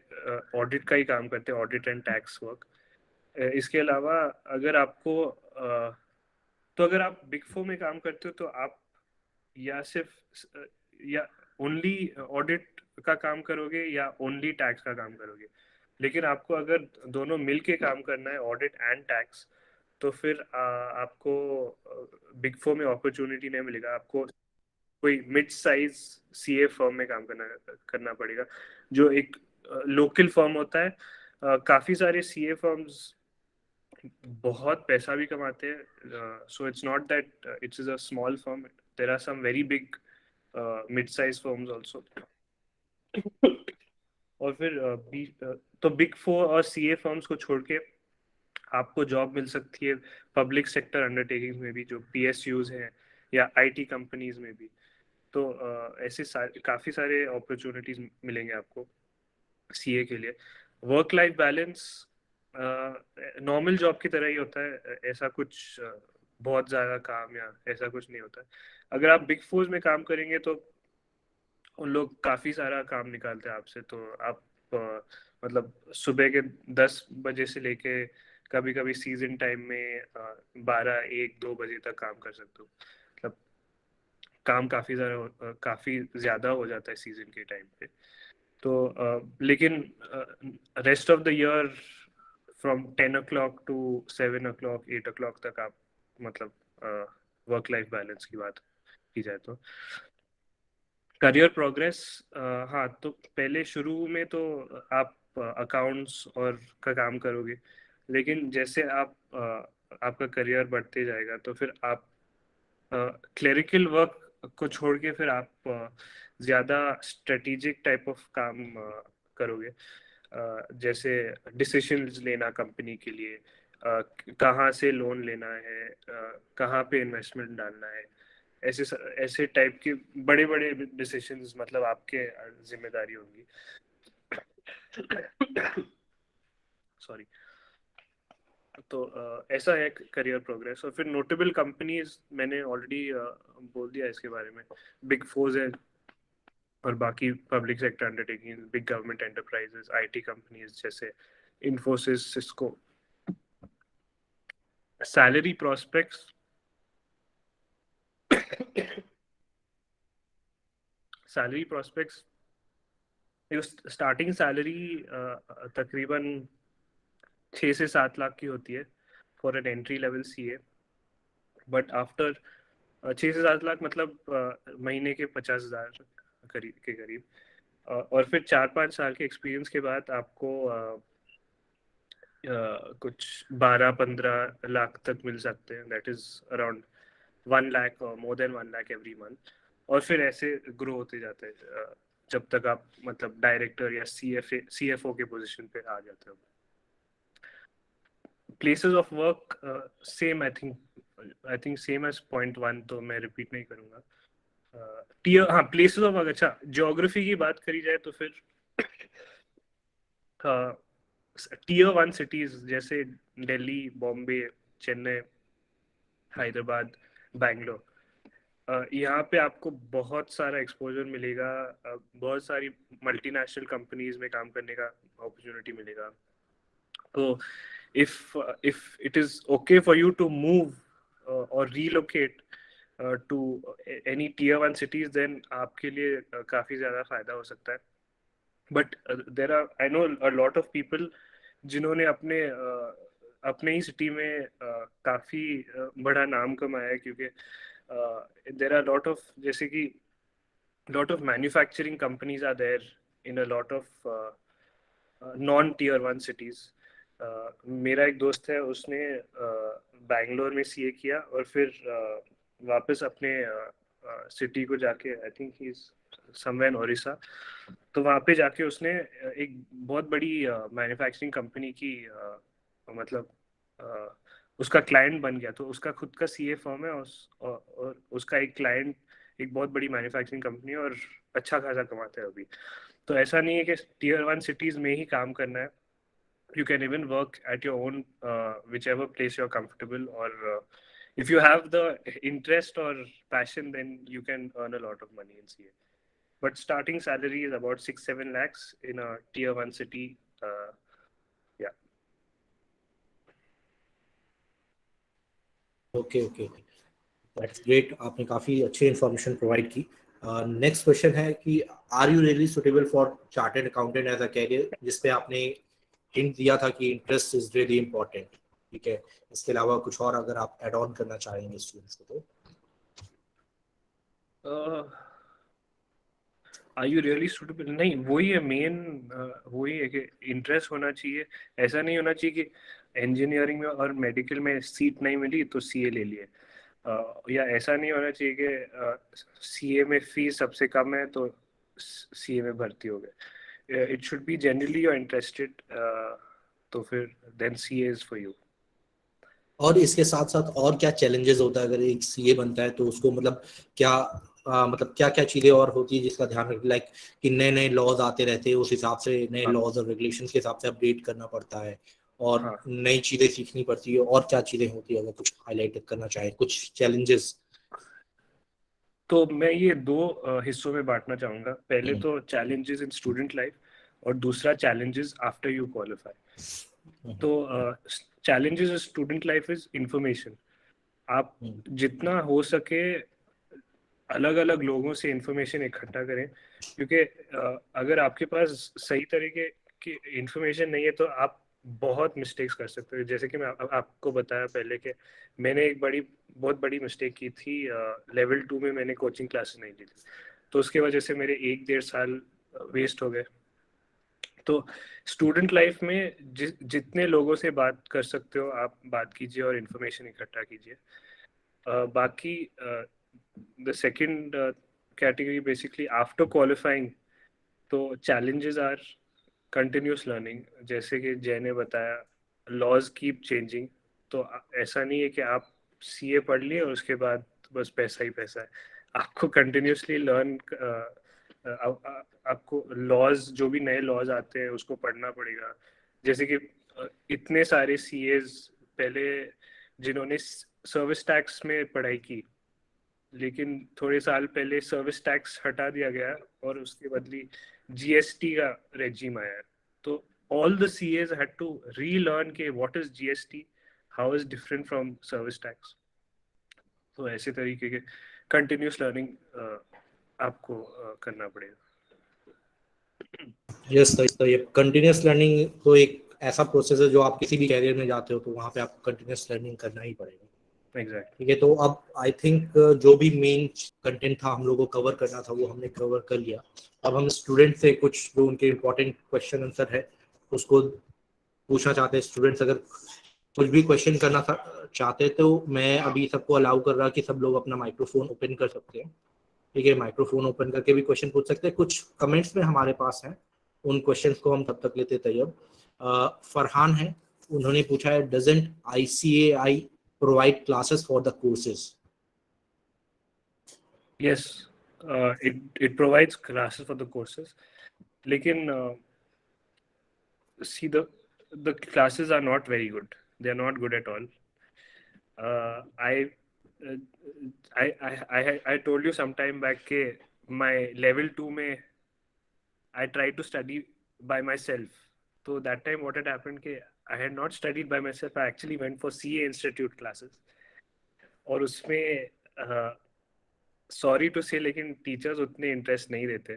S2: ऑडिट का ही काम करते हैं, ऑडिट एंड टैक्स वर्क। इसके अलावा अगर आपको तो अगर आप बिग 4 में काम करते हो तो आप या सिर्फ या ओनली ऑडिट का काम करोगे या ओनली टैक्स का काम करोगे। लेकिन आपको अगर दोनों मिल के काम करना है, ऑडिट एंड टैक्स, तो फिर आपको बिग 4 में अपॉर्चुनिटी नहीं मिलेगा। आपको कोई मिड साइज CA फर्म में काम करना पड़ेगा, जो एक लोकल फर्म होता है। काफी सारे CA फर्म्स बहुत पैसा भी कमाते हैं, so it's not that it's is a small firm, there are some very big mid size firms also. और फिर तो बिग 4 और CA फर्म्स को छोड़ के आपको जॉब मिल सकती है पब्लिक सेक्टर अंडरटेकिंग्स में भी, जो PSUs हैं, या IT कंपनीज में भी। तो ऐसे काफ़ी सारे अपॉर्चुनिटीज मिलेंगे आपको CA के लिए। Work life balance normal job की तरह ही होता है, ऐसा कुछ बहुत ज़्यादा काम या ऐसा कुछ नहीं होता है। अगर आप बिग 4 में काम करेंगे तो उन लोग काफ़ी सारा काम निकालते हैं आपसे। तो आप मतलब सुबह के 10 बजे से लेके कभी कभी सीजन टाइम में 12-1-2 बजे तक काम कर सकते हो। मतलब काम काफ़ी ज़्यादा हो जाता है सीजन के टाइम पे। तो लेकिन rest of the year from 10 o'clock to 7 o'clock 8 o'clock तक आप मतलब वर्क लाइफ बैलेंस की बात की जाए तो करियर प्रोग्रेस। हाँ, तो पहले शुरू में तो आप अकाउंट्स और का काम करोगे, लेकिन जैसे आप आपका करियर बढ़ते जाएगा तो फिर आप क्लरिकल वर्क को छोड़ के फिर आप ज़्यादा स्ट्रेटेजिक टाइप ऑफ काम करोगे। जैसे डिसीजंस लेना कंपनी के लिए, कहाँ से लोन लेना है, कहाँ पे इन्वेस्टमेंट डालना है, ऐसे ऐसे टाइप के बड़े बड़े डिसीजंस मतलब आपके जिम्मेदारी होंगी। सॉरी। तो ऐसा है करियर प्रोग्रेस। और फिर नोटेबल कंपनीज मैंने ऑलरेडी बोल दिया इसके बारे में, बिग 4 है, और बाकी public sector undertaking, big government enterprises, IT companies जैसे Infosys, Cisco. Salary prospects salary prospects starting salary तकरीबन 6 से 7 लाख की होती है for an entry level CA, but after 6 से 7 लाख मतलब महीने के 50,000 करीब। और फिर 4-5 साल के एक्सपीरियंस के बाद आपको कुछ 12-15 लाख तक मिल सकते हैं, दैट इज अराउंड 1 लाख और more than 1 lakh every month. और फिर ऐसे ग्रो होते जाते हैं जब तक आप मतलब डायरेक्टर या सीएफओ के पोजीशन पे आ जाते हो। Places of work same, I think same as point 1, तो मैं रिपीट नहीं करूंगा। टियर, हाँ प्लेसेस ऑफ वर्क, अच्छा ज्योग्राफी की बात करी जाए तो फिर टियर 1 सिटीज जैसे दिल्ली, बॉम्बे, चेन्नई, हैदराबाद, बैंगलोर, यहाँ पे आपको बहुत सारा एक्सपोजर मिलेगा, बहुत सारी मल्टीनेशनल कंपनीज में काम करने का अपॉर्चुनिटी मिलेगा। तो if it is okay for you to move or relocate to any tier 1 cities, then आपके लिए काफी ज्यादा फायदा हो सकता है। But there are, I know a lot of people जिन्होंने अपने ही सिटी में काफी बड़ा नाम कमाया है, क्योंकि there are lot of, जैसे कि lot of manufacturing companies are there in a lot of non tier 1 cities. मेरा एक दोस्त है, उसने बैंगलोर में सीए किया और फिर वापस अपने सिटी को जाके, I think he is somewhere in Odisha, तो वहाँ पे जाके उसने एक बहुत बड़ी मैन्युफैक्चरिंग कंपनी की मतलब उसका क्लाइंट बन गया। तो उसका खुद का सीए फर्म है और उसका एक क्लाइंट एक बहुत बड़ी मैन्युफैक्चरिंग कंपनी है और अच्छा खासा कमाता है अभी। तो ऐसा नहीं है कि टीयर 1 सिटीज में ही काम करना है, you can even work at your own whichever place you're comfortable, or if you have the interest or passion, then you can earn a lot of money in CA. But starting salary is about 6-7 lakhs in a tier 1 city. Yeah.
S1: Okay okay, that's great, आपने काफ़ी अच्छी information provide की। Next question है कि are you really suitable for chartered accountant as a career, जिसपे आपने hint दिया था कि इंटरेस्ट इज रियली इम्पोर्टेंट, ठीक है। इसके अलावा कुछ और अगर आप एड ऑन करना चाहेंगे स्टूडेंट्स को तो।
S2: आर यू रियली सुटेबल, नहीं वही है मेन, वही है कि इंटरेस्ट होना चाहिए। ऐसा नहीं होना चाहिए कि इंजीनियरिंग में और मेडिकल में सीट नहीं मिली तो सीए ले लिए, या ऐसा नहीं होना चाहिए कि सीए में फीस सबसे कम है तो सीए में भर्ती हो गए। It should be generally you are interested, तो फिर then CA is for you.
S1: और इसके साथ साथ और क्या चैलेंजेस होता है अगर एक सीए बनता है, तो उसको मतलब क्या मतलब क्या क्या चीजें और होती है जिसका ध्यान रखें, लाइक कि नए नए लॉज आते रहते हैं, उस हिसाब से नए
S2: हाँ
S1: लॉज और रेगुलेशंस के हिसाब से अपडेट करना पड़ता है, और
S2: हाँ,
S1: नई चीजें सीखनी पड़ती है, और क्या चीजें होती है, अगर कुछ हाईलाइट करना चाहे कुछ चैलेंजेस।
S2: तो मैं ये दो हिस्सों में बांटना चाहूँगा। पहले तो चैलेंजेस इन स्टूडेंट लाइफ और दूसरा चैलेंजेस आफ्टर यू क्वालिफाई। तो challenges in student life is information. आप जितना हो सके अलग अलग लोगों से इंफॉर्मेशन इकट्ठा करें, क्योंकि अगर आपके पास सही तरीके की इंफॉर्मेशन नहीं है तो आप बहुत मिस्टेक्स कर सकते हो। जैसे कि मैं आपको बताया पहले कि मैंने एक बहुत बड़ी मिस्टेक की थी, लेवल 2 में मैंने कोचिंग क्लासेस नहीं ली थी, तो उसके वजह से मेरे 1-1.5 साल वेस्ट हो गए। तो स्टूडेंट लाइफ में जितने लोगों से बात कर सकते हो आप बात कीजिए और इन्फॉर्मेशन इकट्ठा कीजिए। बाकी the second category basically after qualifying, तो challenges are continuous learning। जैसे कि जय ने बताया, laws keep changing, तो ऐसा नहीं है कि आप सीए पढ़ लिए और उसके बाद बस पैसा ही पैसा है। आपको continuously learn, आपको laws, जो भी नए laws आते हैं उसको पढ़ना पड़ेगा। जैसे कि इतने सारे सीएज पहले जिन्होंने सर्विस टैक्स में पढ़ाई की, लेकिन थोड़े साल पहले सर्विस टैक्स हटा दिया गया और उसके बदली जीएसटी का रेजिम आया। तो all the CAs had to relearn के what is GST, how is different from service tax. तो ऐसे तरीके के कंटिन्यूस लर्निंग आपको करना पड़ेगा।
S1: यस, तो ये कंटिन्यूस लर्निंग तो एक ऐसा प्रोसेस है जो आप किसी भी कैरियर में जाते हो तो वहाँ पे आपको कंटिन्यूस लर्निंग करना ही पड़ेगा।
S2: एग्जैक्ट।
S1: ठीक है, तो अब आई थिंक जो भी मेन कंटेंट था हम लोगों को कवर करना था वो हमने कवर कर लिया। अब हम स्टूडेंट से कुछ जो उनके इम्पोर्टेंट क्वेश्चन आंसर है उसको पूछना चाहते हैं। स्टूडेंट्स अगर कुछ भी क्वेश्चन करना चाहते हैं तो मैं अभी सबको अलाउ कर रहा कि सब लोग अपना माइक्रोफोन ओपन कर सकते हैं। ठीक है, माइक्रोफोन ओपन करके भी क्वेश्चन पूछ सकते हैं। कुछ कमेंट्स में हमारे पास हैं, उन क्वेश्चंस को हम तब तक लेते तैयब। फरहान है, उन्होंने पूछा है doesn't ICAI provide classes for the courses?
S2: Yes, it provides classes for the courses, लेकिन see the classes are not very good. They are not good at all. Uh, I, uh, I told you some time back के my level 2 में I tried to study by myself. So that time what had happened के I had not studied by myself. I actually went for CA Institute classes. और उसमें sorry to से लेकिन teachers उतने interest नहीं देते,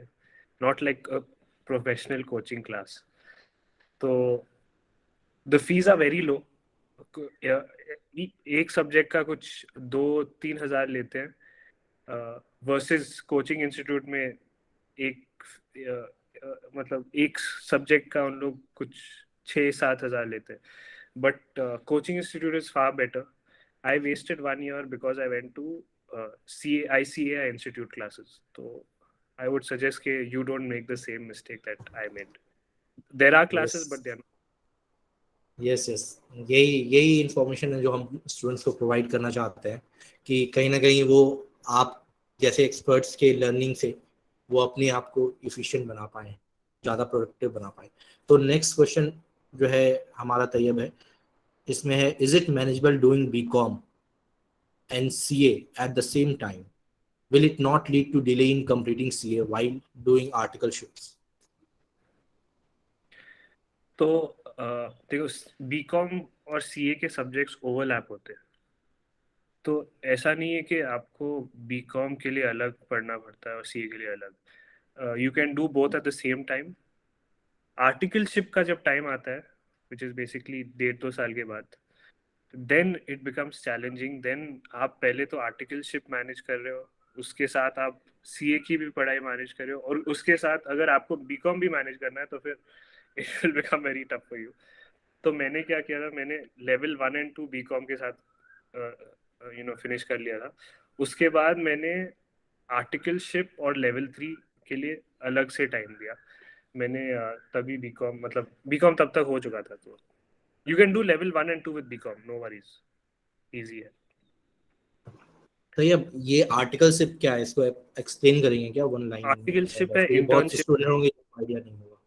S2: not like a professional coaching class. तो the fees are very low. एक सब्जेक्ट का कुछ 2-3 हज़ार लेते हैं वर्सेस कोचिंग इंस्टीट्यूट में एक मतलब एक सब्जेक्ट का उन लोग कुछ 6-7 हज़ार लेते हैं। But coaching institute is far better. I wasted 1 year because I went to ICAI Institute classes. So I would suggest that you don't make the same mistake that I made. There are classes, but they are not.
S1: Yes yes, यही information है जो हम students को provide करना चाहते हैं कि कहीं ना कहीं वो आप जैसे एक्सपर्ट्स के लर्निंग से वो अपने आप को इफिशिएंट बना पाए, ज़्यादा प्रोडक्टिव बना पाए। तो नेक्स्ट क्वेश्चन जो है हमारा तैयब है, इसमें है is it manageable doing BCom and CA at the same time? Will it not lead to delay in completing CA while doing articleships?
S2: तो देखो बीकॉम और सीए के सब्जेक्ट्स ओवरलैप होते हैं, तो ऐसा नहीं है कि आपको बीकॉम के लिए अलग पढ़ना पड़ता है और सीए के लिए अलग. You can do both at the same time. Articleship का जब टाइम आता है विच इज़ बेसिकली 1.5-2 साल के बाद, then it becomes challenging. Then आप पहले तो आर्टिकलशिप मैनेज कर रहे हो, उसके साथ आप सीए की भी पढ़ाई मैनेज कर रहे हो, और उसके साथ अगर आपको बीकॉम भी मैनेज करना है तो फिर it will become very tough for you. तो मैंने क्या किया था, मैंने लेवल 1 और 2 बीकॉम के साथ फिनिश कर लिया था. उसके बाद मैंने आर्टिकलशिप और लेवल 3 के लिए अलग से टाइम दिया. मैंने तभी बीकॉम, मतलब बीकॉम तब तक हो चुका था. तो you can do level 1 and 2 with BCom, no worries, easy है.
S1: तो ये आर्टिकलशिप क्या है, इसको एक्सप्लेन करेंगे क्या वन लाइन में?
S2: आर्टिकलशिप है
S1: वैसे भी बहुत
S2: इंटर्नशिप.
S1: स्टूडेंट होंगे, आइडिया नहीं होगा।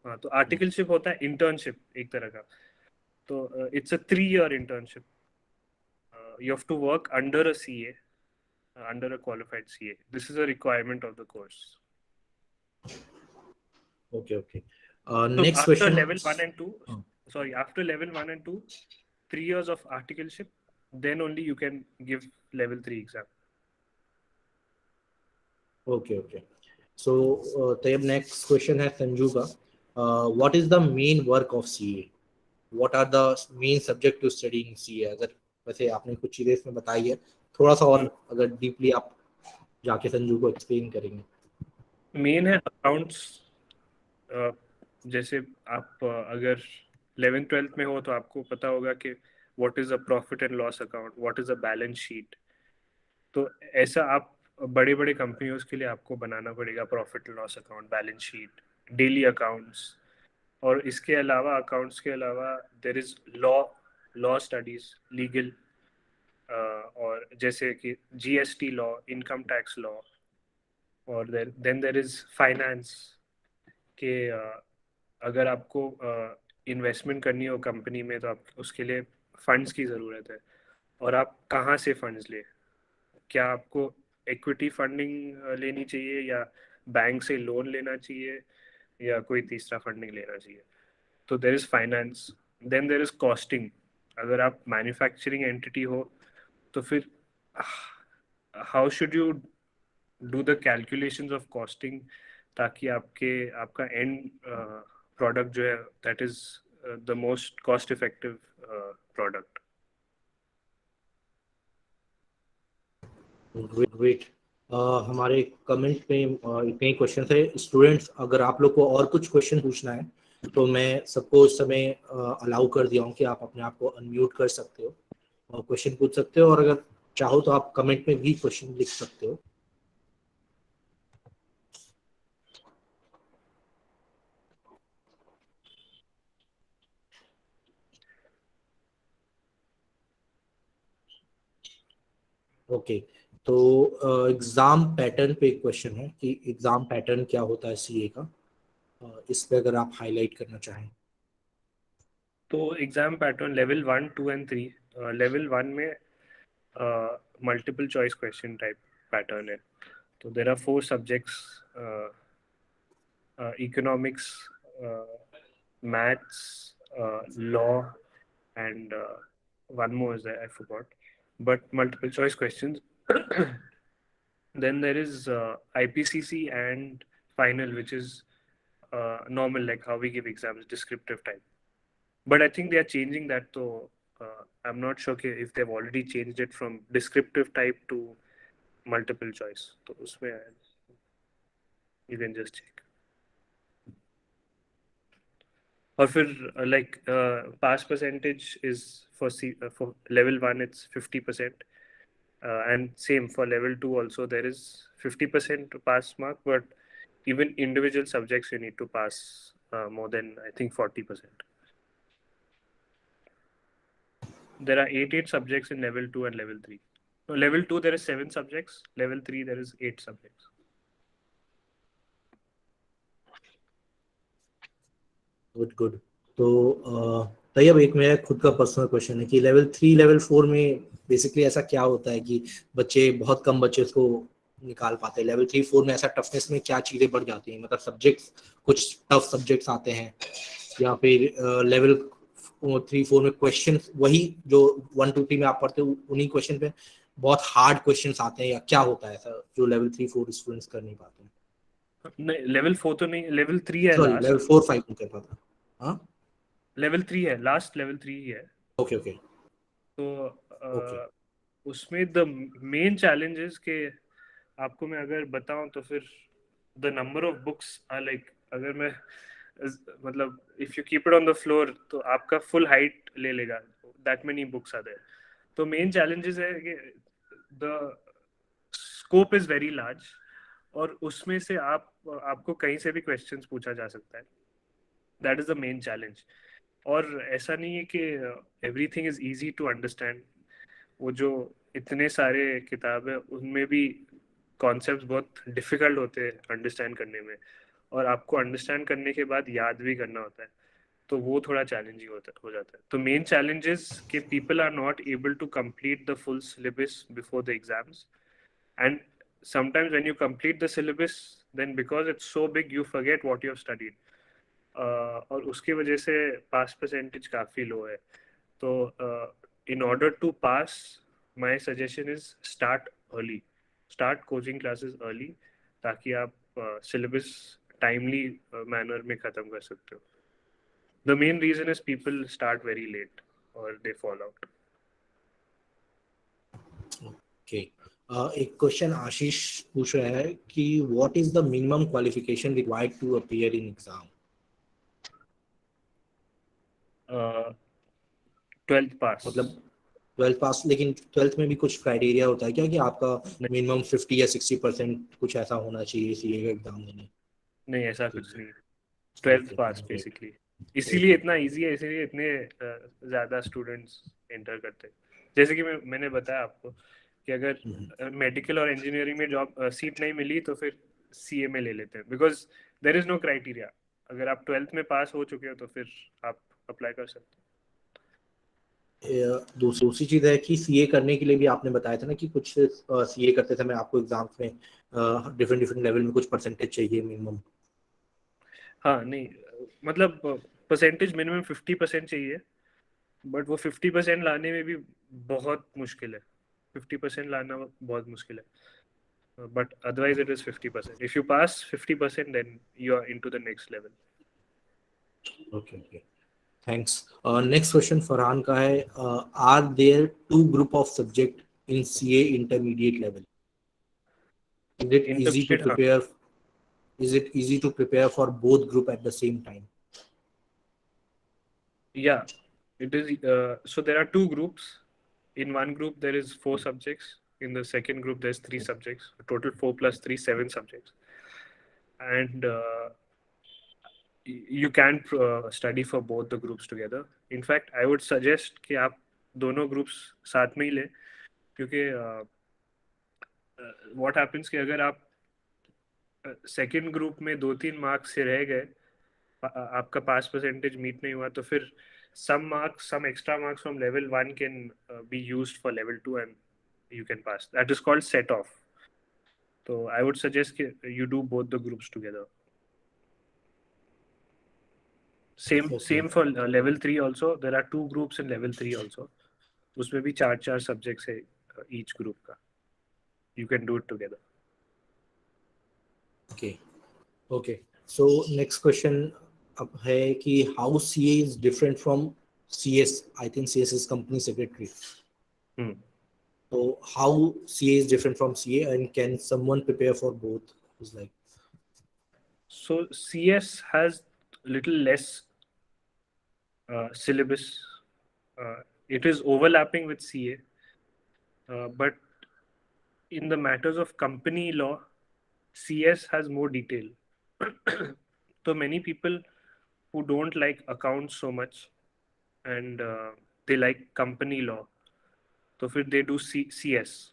S2: हाँ, तो आर्टिकलशिप होता है इंटर्नशिप एक तरह का. तो it's a 3 year internship. You have to work under a CA, under a qualified CA. This is a requirement of the course.
S1: Okay okay,
S2: So
S1: next
S2: after
S1: question.
S2: level 1 and 2, sorry, after level 1 and 2, 3 years of articleship, then only you can give level 3 exam.
S1: Okay okay, so Tayyab next question है संजू का। What is the main work of CA? What are the main subject to study in CA? अगर वैसे आपने कुछ चीजें इसमें बताई है, थोड़ा सा और अगर डीपली आप जाके संजू को एक्सप्लेन करेंगे।
S2: मेन है अकाउंट्स. जैसे आप अगर 11th-12th में हो तो आपको पता होगा कि what is a profit and loss account, what is a balance sheet. तो ऐसा आप बड़े बड़े कंपनियों के लिए आपको बनाना पड़ेगा profit and loss account, balance sheet, daily accounts. और इसके अलावा अकाउंट्स के अलावा there is law studies, legal, और जैसे कि GST law, income tax law. और देन देयर इज फाइनेंस के अगर आपको इन्वेस्टमेंट करनी हो कंपनी में तो आप उसके लिए फंड्स की ज़रूरत है, और आप कहाँ से फंड्स ले. क्या आपको इक्विटी फंडिंग लेनी चाहिए, या बैंक से लोन लेना चाहिए, या कोई तीसरा फंडिंग लेना चाहिए. तो there is finance. Then there is costing. अगर आप मैन्युफैक्चरिंग एंटिटी हो तो फिर how should you do the calculations of costing, ताकि आपका एंड प्रोडक्ट जो है that is the most cost effective product.
S1: Great. हमारे कमेंट में इतने ही क्वेश्चन है। स्टूडेंट्स, अगर आप लोग को और कुछ क्वेश्चन पूछना है तो मैं सबको उस समय अलाउ कर दिया हूँ कि आप अपने आप को अनम्यूट कर सकते हो और क्वेश्चन पूछ सकते हो, और अगर चाहो तो आप कमेंट में भी क्वेश्चन लिख सकते हो। ओके, तो एग्जाम पैटर्न पे एक क्वेश्चन है कि एग्जाम पैटर्न क्या होता है सीए का। इस पे अगर आप हाईलाइट करना चाहें।
S2: तो exam pattern level 1, 2 and 3। Level 1 में multiple choice question type pattern है। तो there are 4 subjects, economics, maths, law, and one more is there, I forgot. But multiple choice questions. Then there is IPCC and final, which is normal, like how we give exams, descriptive type. But I think they are changing that, so I'm not sure if they've already changed it from descriptive type to multiple choice. So usme you can just check. और फिर like pass percentage is for level 1 it's 50%, and same for level 2 also there is 50% pass mark, but even individual subjects you need to pass more than I think 40%. There are 8 subjects in level 2 and level 3. No, level 2 there is 7 subjects, level 3 there is 8 subjects.
S1: Good good. तो तैयब, एक मेरा खुद का personal question है कि level 3 level 4 में basically ऐसा क्या होता है कि बच्चे, बहुत कम बच्चे उसको निकाल पाते हैं। लेवल 3 4 में ऐसा टफनेस में क्या चीज़ें बढ़ जाती हैं, मतलब सब्जेक्ट्स, कुछ टफ सब्जेक्ट्स आते हैं, या फिर लेवल 3 4 में क्वेश्चन वही जो 1 2 3 में आप पढ़ते हो उन्हीं क्वेश्चन पे बहुत हार्ड क्वेश्चंस आते हैं, या क्या होता है ऐसा जो लेवल 3 4 स्टूडेंट्स कर नहीं पाते हैं?
S2: नहीं, लेवल 4 तो नहीं, लेवल 3 है
S1: सॉरी, लेवल
S2: लास्ट।
S1: 4 5 में कर पाता। हाँ,
S2: लेवल 3 है लास्ट, लेवल 3 ही है।
S1: ओके ओके
S2: तो
S1: ओके।
S2: उसमें द मेन चैलेंज इज के आपको मैं अगर बताऊं तो फिर the number of books are like, अगर मैं मतलब if you keep it on the floor तो आपका फुल हाइट ले लेगा, that many books are there. तो मेन चैलेंजेस है कि the scope is very large, और उसमें से आपको कहीं से भी क्वेश्चंस पूछा जा सकता है। That is the main challenge. और ऐसा नहीं है कि everything is easy to understand. वो जो इतने सारे किताब है उनमें भी कॉन्सेप्ट्स बहुत डिफिकल्ट होते हैं अंडरस्टैंड करने में, और आपको अंडरस्टैंड करने के बाद याद भी करना होता है, तो वो थोड़ा चैलेंजिंग हो जाता है। तो मेन चैलेंजेस कि people are not able to complete the full syllabus before the exams, and sometimes when you complete the syllabus, then because it's so big you forget what you have studied, और उसकी वजह से पास percentage काफ़ी लो है। तो in order to pass, my suggestion is start coaching classes early, ताकि आप syllabus timely manner में ख़त्म कर सकते हो। The main reason is people start very late or they fall out.
S1: Okay. एक क्वेश्चन आशीष पूछ रहा है कि what is the minimum qualification required to appear in exam?
S2: 12th pass.
S1: मतलब 12th पास, लेकिन 12th में भी कुछ क्राइटेरिया होता है क्या कि आपका मिनिमम 50 या 60% कुछ ऐसा होना चाहिए सीए का एग्जाम देने?
S2: नहीं, ऐसा कुछ नहीं। 12th पास बेसिकली, इसीलिए इतना इजी है, इसीलिए इतने ज़्यादा स्टूडेंट्स एंटर करते हैं। जैसे कि मैंने बताया आपको कि अगर मेडिकल और इंजीनियरिंग में जॉब सीट नहीं मिली तो फिर सीए में ले लेते हैं, because there is no criteria. अगर आप 12th में पास हो चुके हो तो फिर आप अप्लाई कर सकते हो।
S1: दूसरी चीज है कि सीए करने के लिए भी आपने बताया था ना कि कुछ सीए करते समय आपको एग्जाम्स में डिफरेंट डिफरेंट लेवल में कुछ परसेंटेज चाहिए मिनिमम।
S2: हाँ, नहीं मतलब परसेंटेज मिनिमम 50% चाहिए, बट वो 50% लाने में भी बहुत मुश्किल है। 50% लाना बहुत मुश्किल है, but otherwise it is 50%. If you pass 50%, then you are into the next level.
S1: Okay okay. Thanks. Next question Farhan का है. Are there two group of subject in CA intermediate level? Is it easy to
S2: Intermediate, हाँ.
S1: prepare? Is it easy to prepare for both group at the same time?
S2: Yeah, it is. So there are two groups. In one group there is 4 subjects. In the second group there's 3 subjects. Total 4 plus 3, 7 subjects. And you can study for both the groups together. In fact, I would suggest कि आप दोनों groups साथ में ही लें, क्योंकि what happens कि अगर आप सेकेंड ग्रुप में 2-3 मार्क्स से रह गए, आपका पास परसेंटेज मीट नहीं हुआ, तो फिर some extra marks from level 1 can be used for level 2 and you can pass. That is called set off. So I would suggest you do both the groups together. Same for level 3 also. There are 2 groups in level 3 also. उसमें भी 4 subjects है each group का. You can do it together.
S1: Okay. So next question अब है कि how CA is different from CS? I think CS is company secretary. So how CA is different from CA, and can someone prepare for both? It's like,
S2: so CS has little less syllabus. It is overlapping with CA, but in the matters of company law, CS has more detail. So many people who don't like accounts so much and they like company law, so they do CS.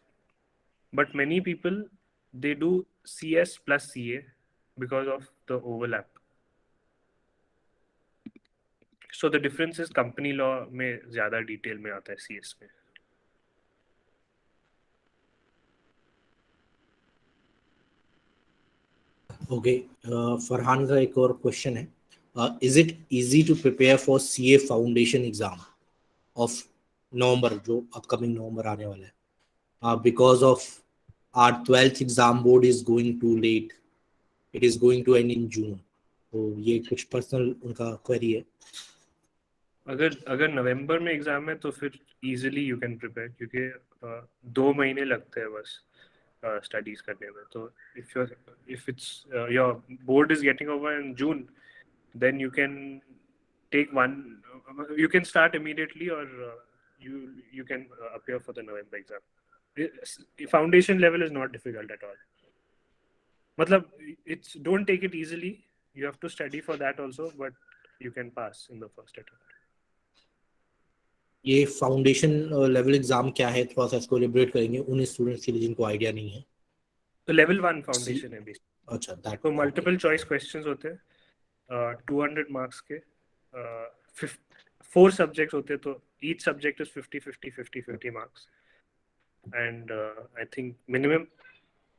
S2: But many people, they do CS plus CA because of the overlap. So the difference is company law में ज़्यादा detail में आता है CS में.
S1: okay. Farhan का एक और question है. Is it easy to prepare for CA foundation exam of November, जो upcoming November आने वाला है? Because of our 12th exam board is going too late. It is going to end in June. तो ये कुछ personal उनका query है.
S2: अगर नवंबर में एग्जाम है तो फिर इजीली यू कैन प्रिपेयर, क्योंकि 2 महीने लगते हैं बस स्टडीज करने में. तो if it's your board is getting over in June, then you can take you can start immediately, or you can appear for the November exam. Foundation level is not difficult at all. मतलब don't take it easily. You have to study for that also, but you can pass in the first attempt.
S1: ये foundation level exam क्या है, थोड़ा सा इसको एलिब्रेट करेंगे उन students के लिए जिनको आइडिया नहीं है.
S2: तो लेवल 1 फाउंडेशन है बेसिक.
S1: अच्छा, दैट.
S2: तो मल्टीपल चॉइस क्वेश्चंस होते हैं 200 मार्क्स के, 4 सब्जेक्ट्स होते हैं, तो each subject is 50 marks. And I think minimum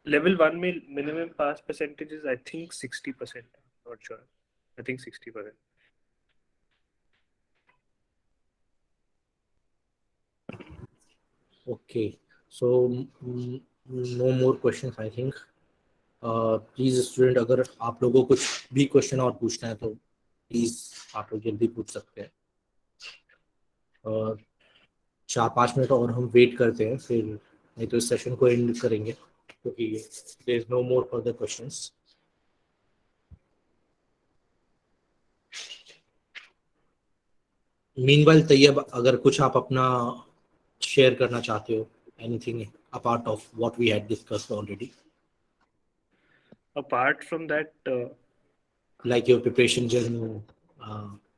S2: level 1 में minimum pass percentage is I think 60%. Not sure, I think 60%.
S1: Okay, so no more questions I think. Please student, अगर आप लोगों को कुछ भी क्वेश्चन और पूछना है तो प्लीज आप लोग जल्दी पूछ सकते हैं. 4-5 मिनट और हम वेट करते हैं, फिर नहीं तो इस सेशन को एंड करेंगे क्योंकि there is no more further questions. Meanwhile Tayyab, अगर कुछ आप अपना शेयर करना चाहते हो, anything apart of what we had discussed already,
S2: apart from that,
S1: like your preparation journey,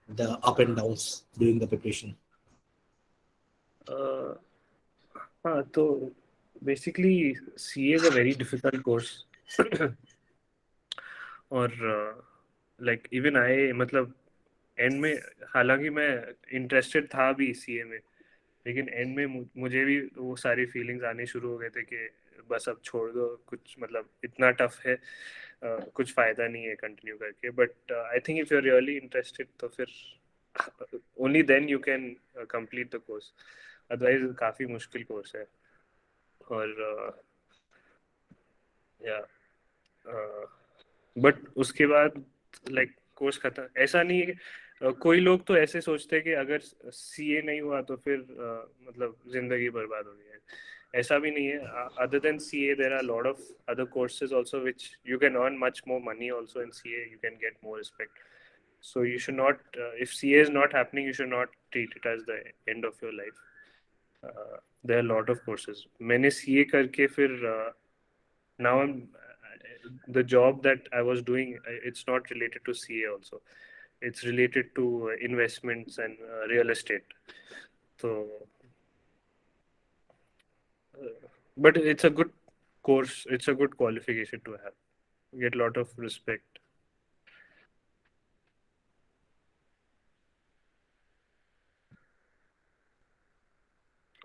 S1: the up and downs during the preparation.
S2: हाँ, तो basically CA is a very difficult course. और लाइक इवन आई, मतलब and में, हालांकि मैं interested था भी CA में, लेकिन एंड में मुझे भी वो सारी फीलिंग्स आने शुरू हो गए थे कि बस अब छोड़ दो, कुछ मतलब इतना टफ है, कुछ फ़ायदा नहीं है कंटिन्यू करके. But I think if you are really interested तो फिर only then you can complete the course. Otherwise काफ़ी मुश्किल कोर्स है. और या बट उसके बाद लाइक कोर्स खत्म, ऐसा नहीं है कि कोई लोग तो ऐसे सोचते हैं कि अगर सीए नहीं हुआ तो फिर मतलब जिंदगी बर्बाद हो गई है। ऐसा भी नहीं है। Other than CA there are lot of other courses also which you can earn much more money also in CA, you can get more respect. So you should not, if CA is not happening, you should not treat it as the end of your life. There are a lot of courses. मैंने CA करके फिर now the job that I was doing, it's not related to CA also. It's related to investments and real estate. So, but it's a good course. It's a good qualification to have. You get a lot of respect.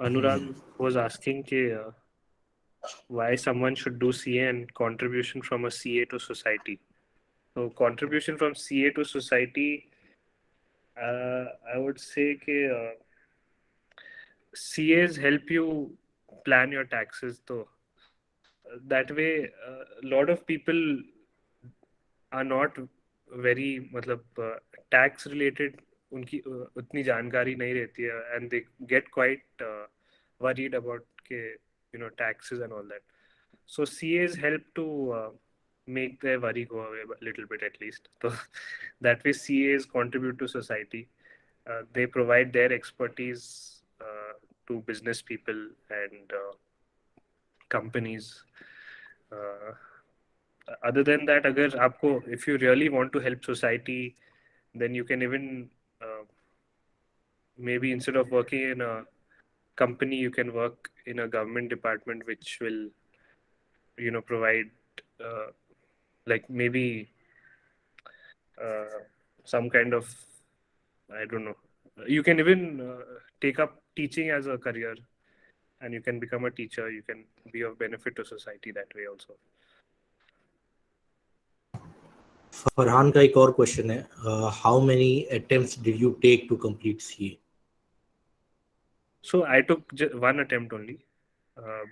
S2: Anurag was asking why someone should do CA and contribution from a CA to society. So contribution from CA to society, I would say CAs help you plan your taxes. So that way, a lot of people are not very मतलब tax related उनकी उतनी जानकारी नहीं रहती है, and they get quite worried about taxes and all that. So CAs help to make their worry go away a little bit at least. So that way CAs contribute to society. They provide their expertise to business people and companies. Uh, Other than that, अगर आपको if you really want to help society, then you can even maybe instead of working in a company, you can work in a government department which will provide uh, like maybe uh, some kind of, I don't know. You can even take up teaching as a career, and you can become a teacher. You can be of benefit to society that way also.
S1: Farhan का एक और question है, how many attempts did you take to complete CA?
S2: So I took one attempt only,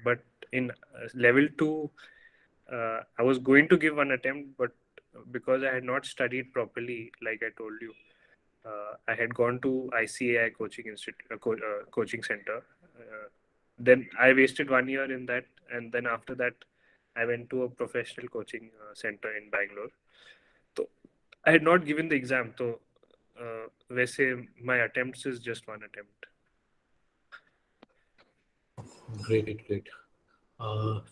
S2: but in level 2, I was going to give one attempt, but because I had not studied properly, like I told you, I had gone to ICAI coaching institute, coaching center. Then I wasted 1 year in that, and then after that, I went to a professional coaching center in Bangalore. So I had not given the exam. So वैसे my attempts is just one attempt.
S1: Great.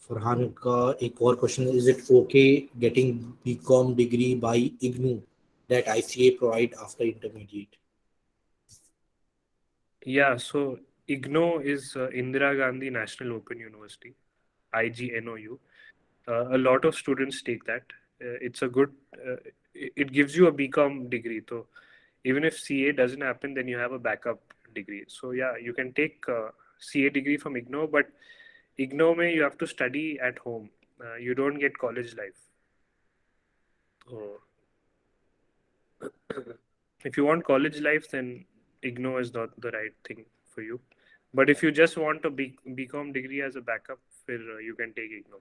S1: Farhan का एक और question है, is it okay getting BCom degree by IGNOU that ICA provide after intermediate?
S2: Yeah, so IGNO is Indira Gandhi National Open University, IGNOU. A lot of students take that. It's a good, it gives you a BCom degree. So even if CA doesn't happen, then you have a backup degree. So yeah, you can take CA degree from IGNO, but IGNO mein you have to study at home. You don't get college life. So if you want college life, then IGNO is not the right thing for you. But if you just want a BCom degree as a backup, you can take IGNO.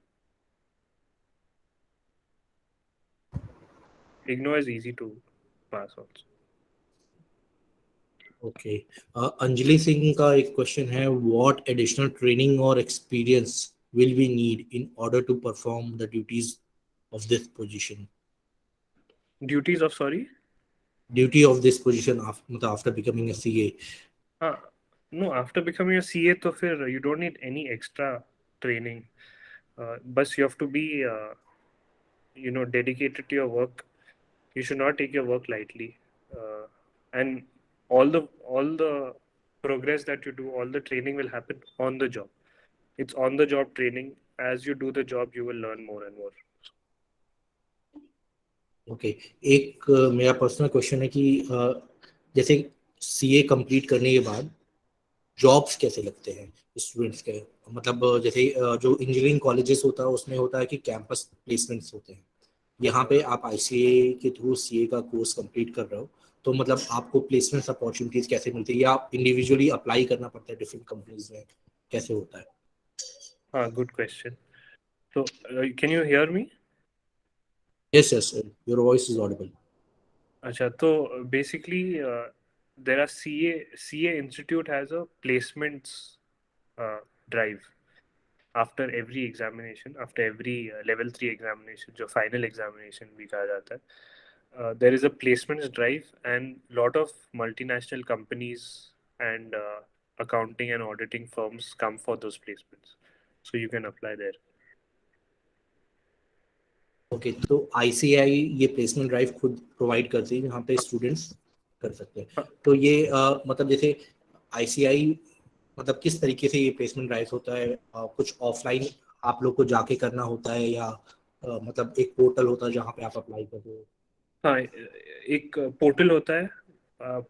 S2: IGNO is easy to pass also.
S1: Okay. Anjali Singh का एक question है, what additional training और experience will we need in order to perform the duties of this position?
S2: Duties of, sorry?
S1: Duty of this position after becoming a CA.
S2: No, after becoming a CA, तो फिर you don't need any extra training. But you have to be, dedicated to your work. You should not take your work lightly. And all the progress that you do, all the training will happen on the job. It's on the job training. As you do the job, you will learn more and more.
S1: Okay. एक मेरा personal question है कि जैसे CA complete करने के बाद jobs कैसे लगते हैं स्टूडेंट्स के? मतलब जैसे जो इंजीनियरिंग कॉलेजेस होता है उसमें होता है कि कैंपस प्लेसमेंट्स होते हैं. यहाँ पे आप आईसीए के थ्रू सीए का कोर्स कंप्लीट कर रहे हो, तो मतलब आपको प्लेसमेंट्स अपॉर्चुनिटीज कैसे मिलती है, या आप इंडिविजुअली अप्लाई करना पड़ता है डिफरेंट कंपनीज में, कैसे होता है?
S2: हाँ, good question. So, can you hear me?
S1: Yes, your voice is audible.
S2: अच्छा, तो basically there are CA institute has a placements drive after every examination, after every level 3 examination, जो final examination भी कहा जाता है, there is a placements drive and lot of multinational companies and accounting and auditing firms come for those placements, so you can apply there.
S1: Okay, तो ICAI ये placement drive खुद provide करती है जहाँ पे स्टूडेंट्स कर सकते हैं। तो ये मतलब जैसे ICAI मतलब किस तरीके से ये प्लेसमेंट ड्राइव होता है? कुछ ऑफलाइन आप लोग को जाके करना होता है या मतलब एक पोर्टल होता है जहाँ पे आप अप्लाई करते हो?
S2: हाँ, एक पोर्टल होता है,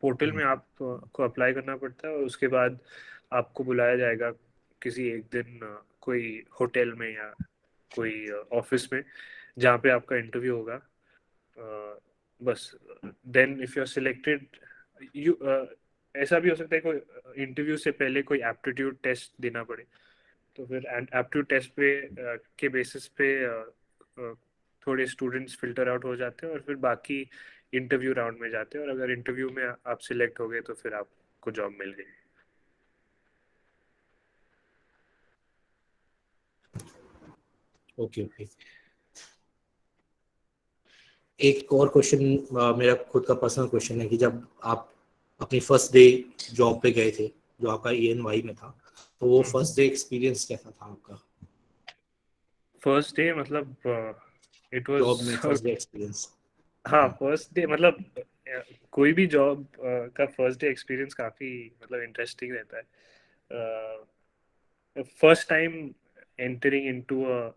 S2: पोर्टल में आपको अप्लाई करना पड़ता है और उसके बाद आपको बुलाया जाएगा किसी एक दिन कोई होटल में या कोई ऑफिस में जहाँ पे आपका इंटरव्यू होगा। बस then if you are selected, you ऐसा भी हो सकता है कोई इंटरव्यू से पहले कोई एप्टीट्यूड टेस्ट देना पड़े, तो फिर एप्टीट्यूड टेस्ट पे के बेसिस पे थोड़े स्टूडेंट्स फिल्टर आउट हो जाते हैं और फिर बाकी इंटरव्यू राउंड में जाते हैं, और अगर इंटरव्यू में आप सिलेक्ट हो गए तो फिर आपको जॉब मिल गई।
S1: Okay okay. एक और क्वेश्चन मेरा खुद का पर्सनल क्वेश्चन है कि जब आप अपनी फर्स्ट डे जॉब पे गए थे जो आपका ENY में था, तो वो फर्स्ट डे एक्सपीरियंस कैसा था आपका
S2: फर्स्ट डे मतलब इट
S1: जॉब में?
S2: Was
S1: first day experience.
S2: हाँ, फर्स्ट डे मतलब कोई भी जॉब का फर्स्ट डे एक्सपीरियंस काफी मतलब इंटरेस्टिंग रहता है। First time entering into a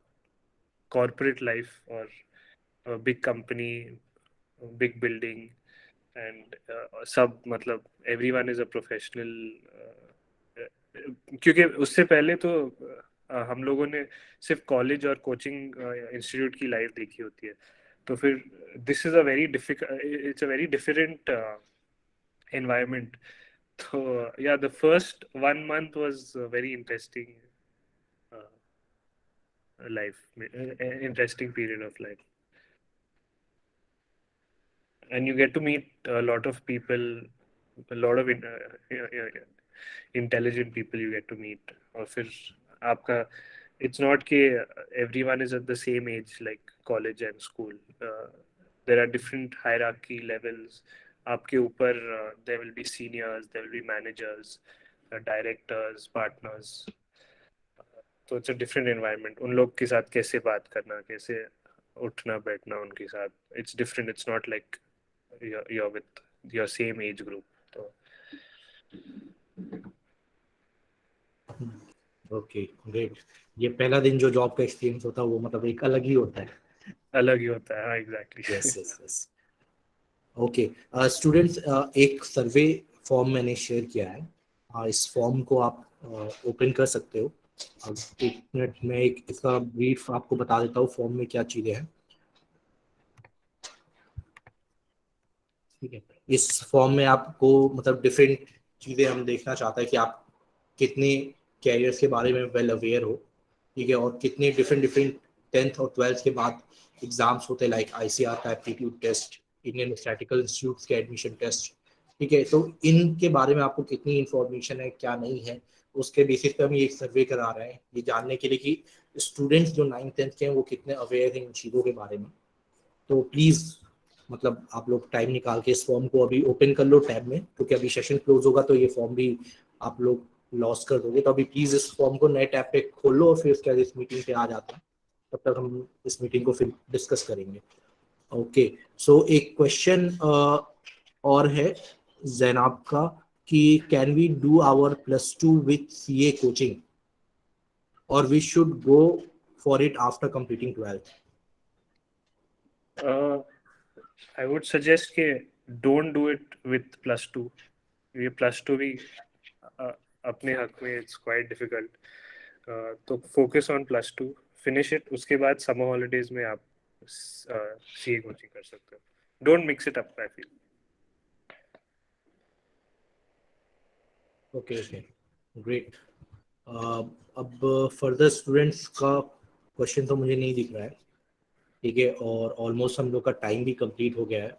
S2: corporate life और big company, big building and सब मतलब एवरीवन इज अ प्रोफेशनल, क्योंकि उससे पहले तो हम लोगों ने सिर्फ कॉलेज और कोचिंग इंस्टीट्यूट की लाइफ देखी होती है, तो फिर this is a very difficult, it's a very different environment. So yeah, the first 1 month was a very interesting uh, life, interesting period of life, and you get to meet a lot of people, a lot of intelligent people you get to meet. और फिर आपका it's not कि everyone is at the same age like college and school. There are different hierarchy levels. आपके ऊपर there will be seniors, there will be managers, directors, partners. तो it's a different environment, उन लोग के साथ कैसे बात करना, कैसे उठना बैठना उनके साथ, it's different, it's not like you're with your same age group. तो
S1: ओके ग्रेट। ये पहला दिन जो जॉब का एक्सपीरियंस होता है वो मतलब एक अलग ही होता है।
S2: अलग ही होता है, हाँ
S1: yes
S2: exactly.
S1: Yes yes. Okay students, एक सर्वे फॉर्म मैंने शेयर किया है। इस फॉर्म को आप ओपन कर सकते हो। अब एक मिनट में एक इसका ब्रीफ आपको बता देता हूँ फॉर्म में क्या चीजें हैं। ठीक है, इस फॉर्म में आपको मतलब डिफरेंट चीजें हम देखना चाहते हैं कि आप कितने कैरियर्स के बारे में वेल अवेयर हो। ठीक है, और कितने डिफरेंट डिफरेंट 10th और 12th के बाद एग्जाम्स होते हैं लाइक ICAR का aptitude test, Indian statistical institute के एडमिशन टेस्ट। ठीक है, तो इनके बारे में आपको कितनी इंफॉर्मेशन है क्या नहीं है, उसके बेसिस पे हम ये एक सर्वे करा रहे हैं ये जानने के लिए कि स्टूडेंट्स जो 9th-10th के हैं वो कितने अवेयर हैं इन चीज़ों के बारे में। तो प्लीज़ मतलब आप लोग टाइम निकाल के इस फॉर्म को अभी ओपन कर लो टैब में, क्योंकि अभी सेशन क्लोज होगा तो ये फॉर्म भी आप लोग लॉस कर दोगे। तो अभी प्लीज इस फॉर्म को नए टैब पे खोल लो और फिर उसके बाद इस मीटिंग पे आ जाता है, तब तक हम इस मीटिंग को फिर डिस्कस करेंगे। ओके, सो एक क्वेश्चन और है जैनाब का कि can we do our +2 with CA coaching और we should go for it after completing 12th?
S2: I would suggest कि डोंट डू इट विथ +2। ये +2 भी अपने हक में इट्स क्वाइट डिफिकल्ट, तो फोकस ऑन +2, फिनिश इट, उसके बाद समर हॉलीडेज में आप CA कोचिंग कर सकते हो। Don't mix it up, I feel.
S1: Okay okay great. अब फर्दर स्टूडेंट्स का क्वेश्चन तो मुझे नहीं दिख रहा है। ठीक है, और ऑलमोस्ट हम लोग का टाइम भी कंप्लीट हो गया है।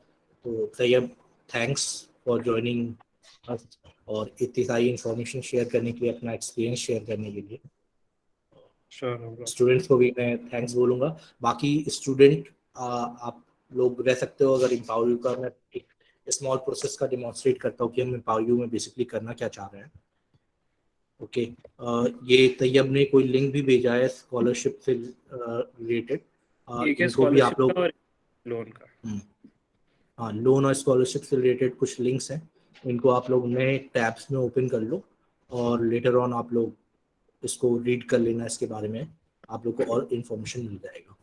S1: तो Tayyab, thanks for joining us और इतनी सारी इंफॉर्मेशन शेयर करने के लिए, अपना एक्सपीरियंस शेयर करने के लिए।
S2: श्योर होगा।
S1: स्टूडेंट्स को भी मैं थैंक्स बोलूँगा। बाकी स्टूडेंट आप लोग रह सकते हो अगर एम्पावर यू का मैं एक स्मॉल प्रोसेस का डिमॉन्स्ट्रेट करता हूँ कि हम एम्पावर यू में बेसिकली करना क्या चाह रहे हैं। ओके, ये तैयब ने कोई लिंक भी भेजा है स्कॉलरशिप से रिलेटेड।
S2: एक है
S1: इनको भी आप
S2: स्कॉलरशिप
S1: लोग
S2: का और लोन का।
S1: हाँ, लोन और स्कॉलरशिप से रिलेटेड कुछ लिंक्स हैं, इनको आप लोग नए टैब्स में ओपन कर लो और लेटर ऑन आप लोग इसको रीड कर लेना, इसके बारे में आप लोग को और इन्फॉर्मेशन मिल जाएगा।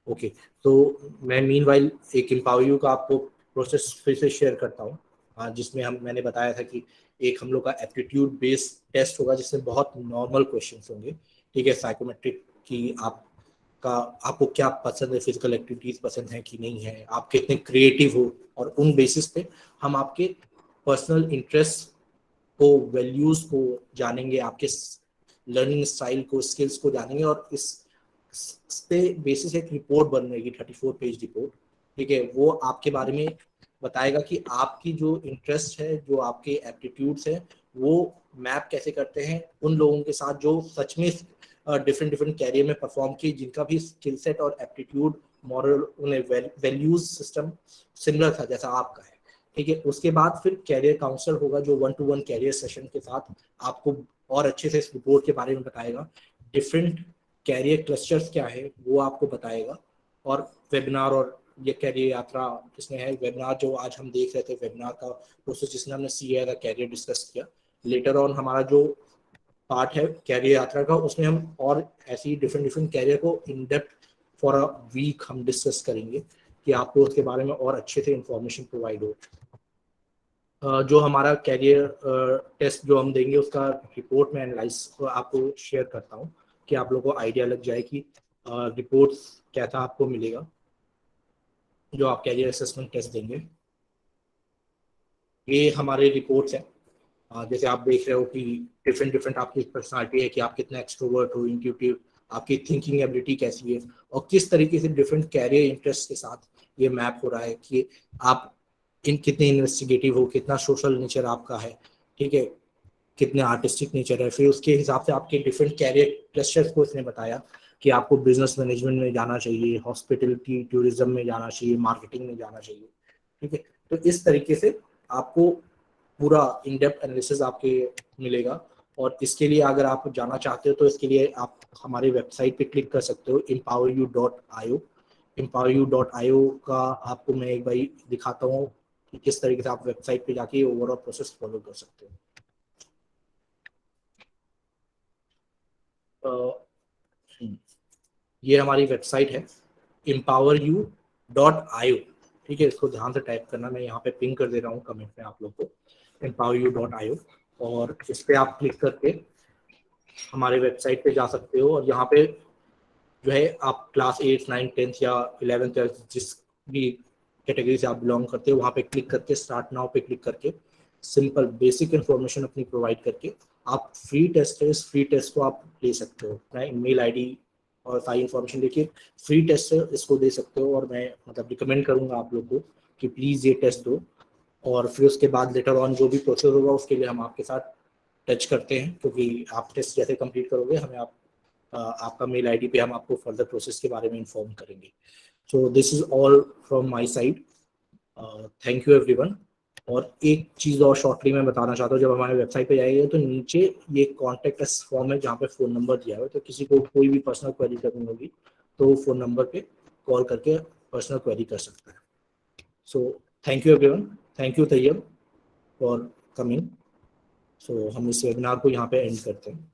S1: ओके, तो मैं मीनवाइल एक एम्पावर यू का आपको प्रोसेस फिर से शेयर करता हूँ, जिसमें मैंने बताया था कि एक हम लोग का एप्टीट्यूड बेस्ड टेस्ट होगा जिसमें बहुत नॉर्मल क्वेश्चंस होंगे। ठीक है, साइकोमेट्रिक की आपको क्या पसंद है, फिजिकल एक्टिविटीज पसंद है कि नहीं है, आप कितने क्रिएटिव हो, और उन बेसिस पे हम आपके पर्सनल इंटरेस्ट को, वैल्यूज को जानेंगे, आपके लर्निंग स्टाइल को, स्किल्स को जानेंगे, और इस पे बेसिस एक रिपोर्ट बनेगी, 34 पेज रिपोर्ट। ठीक है, वो आपके बारे में बताएगा कि आपकी जो इंटरेस्ट है, जो आपके एप्टीट्यूड्स है, वो मैप कैसे करते हैं उन लोगों के साथ जो सच में डिफरेंट डिफरेंट कैरियर में परफॉर्म किए, जिनका भी स्किल सेट और एप्टीट्यूड, मॉरल, उन्हें वैल्यूज सिस्टम सिमिलर था जैसा आपका है। ठीक है, उसके बाद फिर कैरियर काउंसलर होगा जो 1-to-1 कैरियर सेशन के साथ आपको और अच्छे से इस रिपोर्ट के बारे में बताएगा, डिफरेंट कैरियर क्लस्टर्स क्या है वो आपको बताएगा, और वेबिनार और ये कैरियर यात्रा जिसमें है, वेबिनार जो आज हम देख रहे थे, वेबिनार का प्रोसेस जिसमें हमने सीए का कैरियर डिस्कस किया, लेटर ऑन हमारा जो पार्ट है कैरियर यात्रा का, उसमें हम और ऐसी डिफरेंट डिफरेंट कैरियर को in depth for a week हम डिस्कस करेंगे कि आपको उसके बारे में और अच्छे से इंफॉर्मेशन प्रोवाइड हो। जो हमारा कैरियर टेस्ट जो हम देंगे उसका रिपोर्ट में एनालाइज आपको शेयर करता हूँ कि आप लोगों को आइडिया लग जाए कि रिपोर्ट्स कैसा आपको मिलेगा जो आप कैरियर असेसमेंट टेस्ट देंगे। ये हमारे रिपोर्ट्स हैं, जैसे आप देख रहे हो कि डिफरेंट डिफरेंट आपकी पर्सनालिटी है कि आप कितना एक्सट्रोवर्ट हो, इंट्यूटिव, आपकी थिंकिंग एबिलिटी कैसी है, और किस तरीके से डिफरेंट कैरियर इंटरेस्ट के साथ ये मैप हो रहा है कि आप कितने इन्वेस्टिगेटिव हो, कितना सोशल नेचर आपका है, ठीक है, कितने आर्टिस्टिक नेचर है। फिर उसके हिसाब से आपके डिफरेंट कैरियर क्लस्टर्स को इसने बताया कि आपको बिजनेस मैनेजमेंट में जाना चाहिए, हॉस्पिटलिटी टूरिज्म में जाना चाहिए, मार्केटिंग में जाना चाहिए। ठीक है, तो इस तरीके से आपको पूरा इन डेप्थ एनालिसिस आपके मिलेगा। और इसके लिए अगर आप जाना चाहते हो तो इसके लिए आप हमारी वेबसाइट पे क्लिक कर सकते हो, empoweryou.io। empoweryou.io का आपको मैं एक बार दिखाता हूँ कि किस तरीके से आप वेबसाइट पे जाके ओवरऑल प्रोसेस फॉलो कर सकते हो। ये हमारी वेबसाइट है empoweryou.io। ठीक है, इसको ध्यान से टाइप करना, मैं यहाँ पे पिंग कर दे रहा हूँ कमेंट में आप लोग को, empoweryou.io, और इस पे आप क्लिक करके हमारे वेबसाइट पे जा सकते हो। और यहाँ पे जो है आप क्लास 8, 9, 10 या 11, 12 जिस भी कैटेगरी से आप बिलोंग करते हो वहाँ पे क्लिक करके स्टार्ट नाउ पे क्लिक करके सिंपल बेसिक इन्फॉर्मेशन अपनी प्रोवाइड करके आप फ्री टेस्ट है, इस फ्री टेस्ट को आप ले सकते हो। मैं ईमेल आईडी और सारी इन्फॉर्मेशन लेके फ्री टेस्ट है इसको दे सकते हो, और मैं मतलब रिकमेंड करूँगा आप लोग को कि प्लीज़ ये टेस्ट दो। और फिर उसके बाद लेटर ऑन जो भी प्रोसेस होगा उसके लिए हम आपके साथ टच करते हैं, क्योंकि आप टेस्ट जैसे कंप्लीट करोगे हमें आपका मेल आईडी पे हम आपको फर्दर प्रोसेस के बारे में इन्फॉर्म करेंगे। So this is all from my side, thank you everyone. और एक चीज़ और शॉर्टली मैं बताना चाहता हूँ, जब हमारे वेबसाइट पे जाइए तो नीचे ये कॉन्टेक्ट अस फॉर्म है जहाँ पे फ़ोन नंबर दिया हुआ है, तो किसी को कोई भी पर्सनल क्वेरी करनी होगी तो फ़ोन नंबर पे कॉल करके पर्सनल क्वेरी कर सकता है। So thank you everyone, thank you Tayyab for coming. So हम इस वेबिनार को यहाँ पे एंड करते हैं।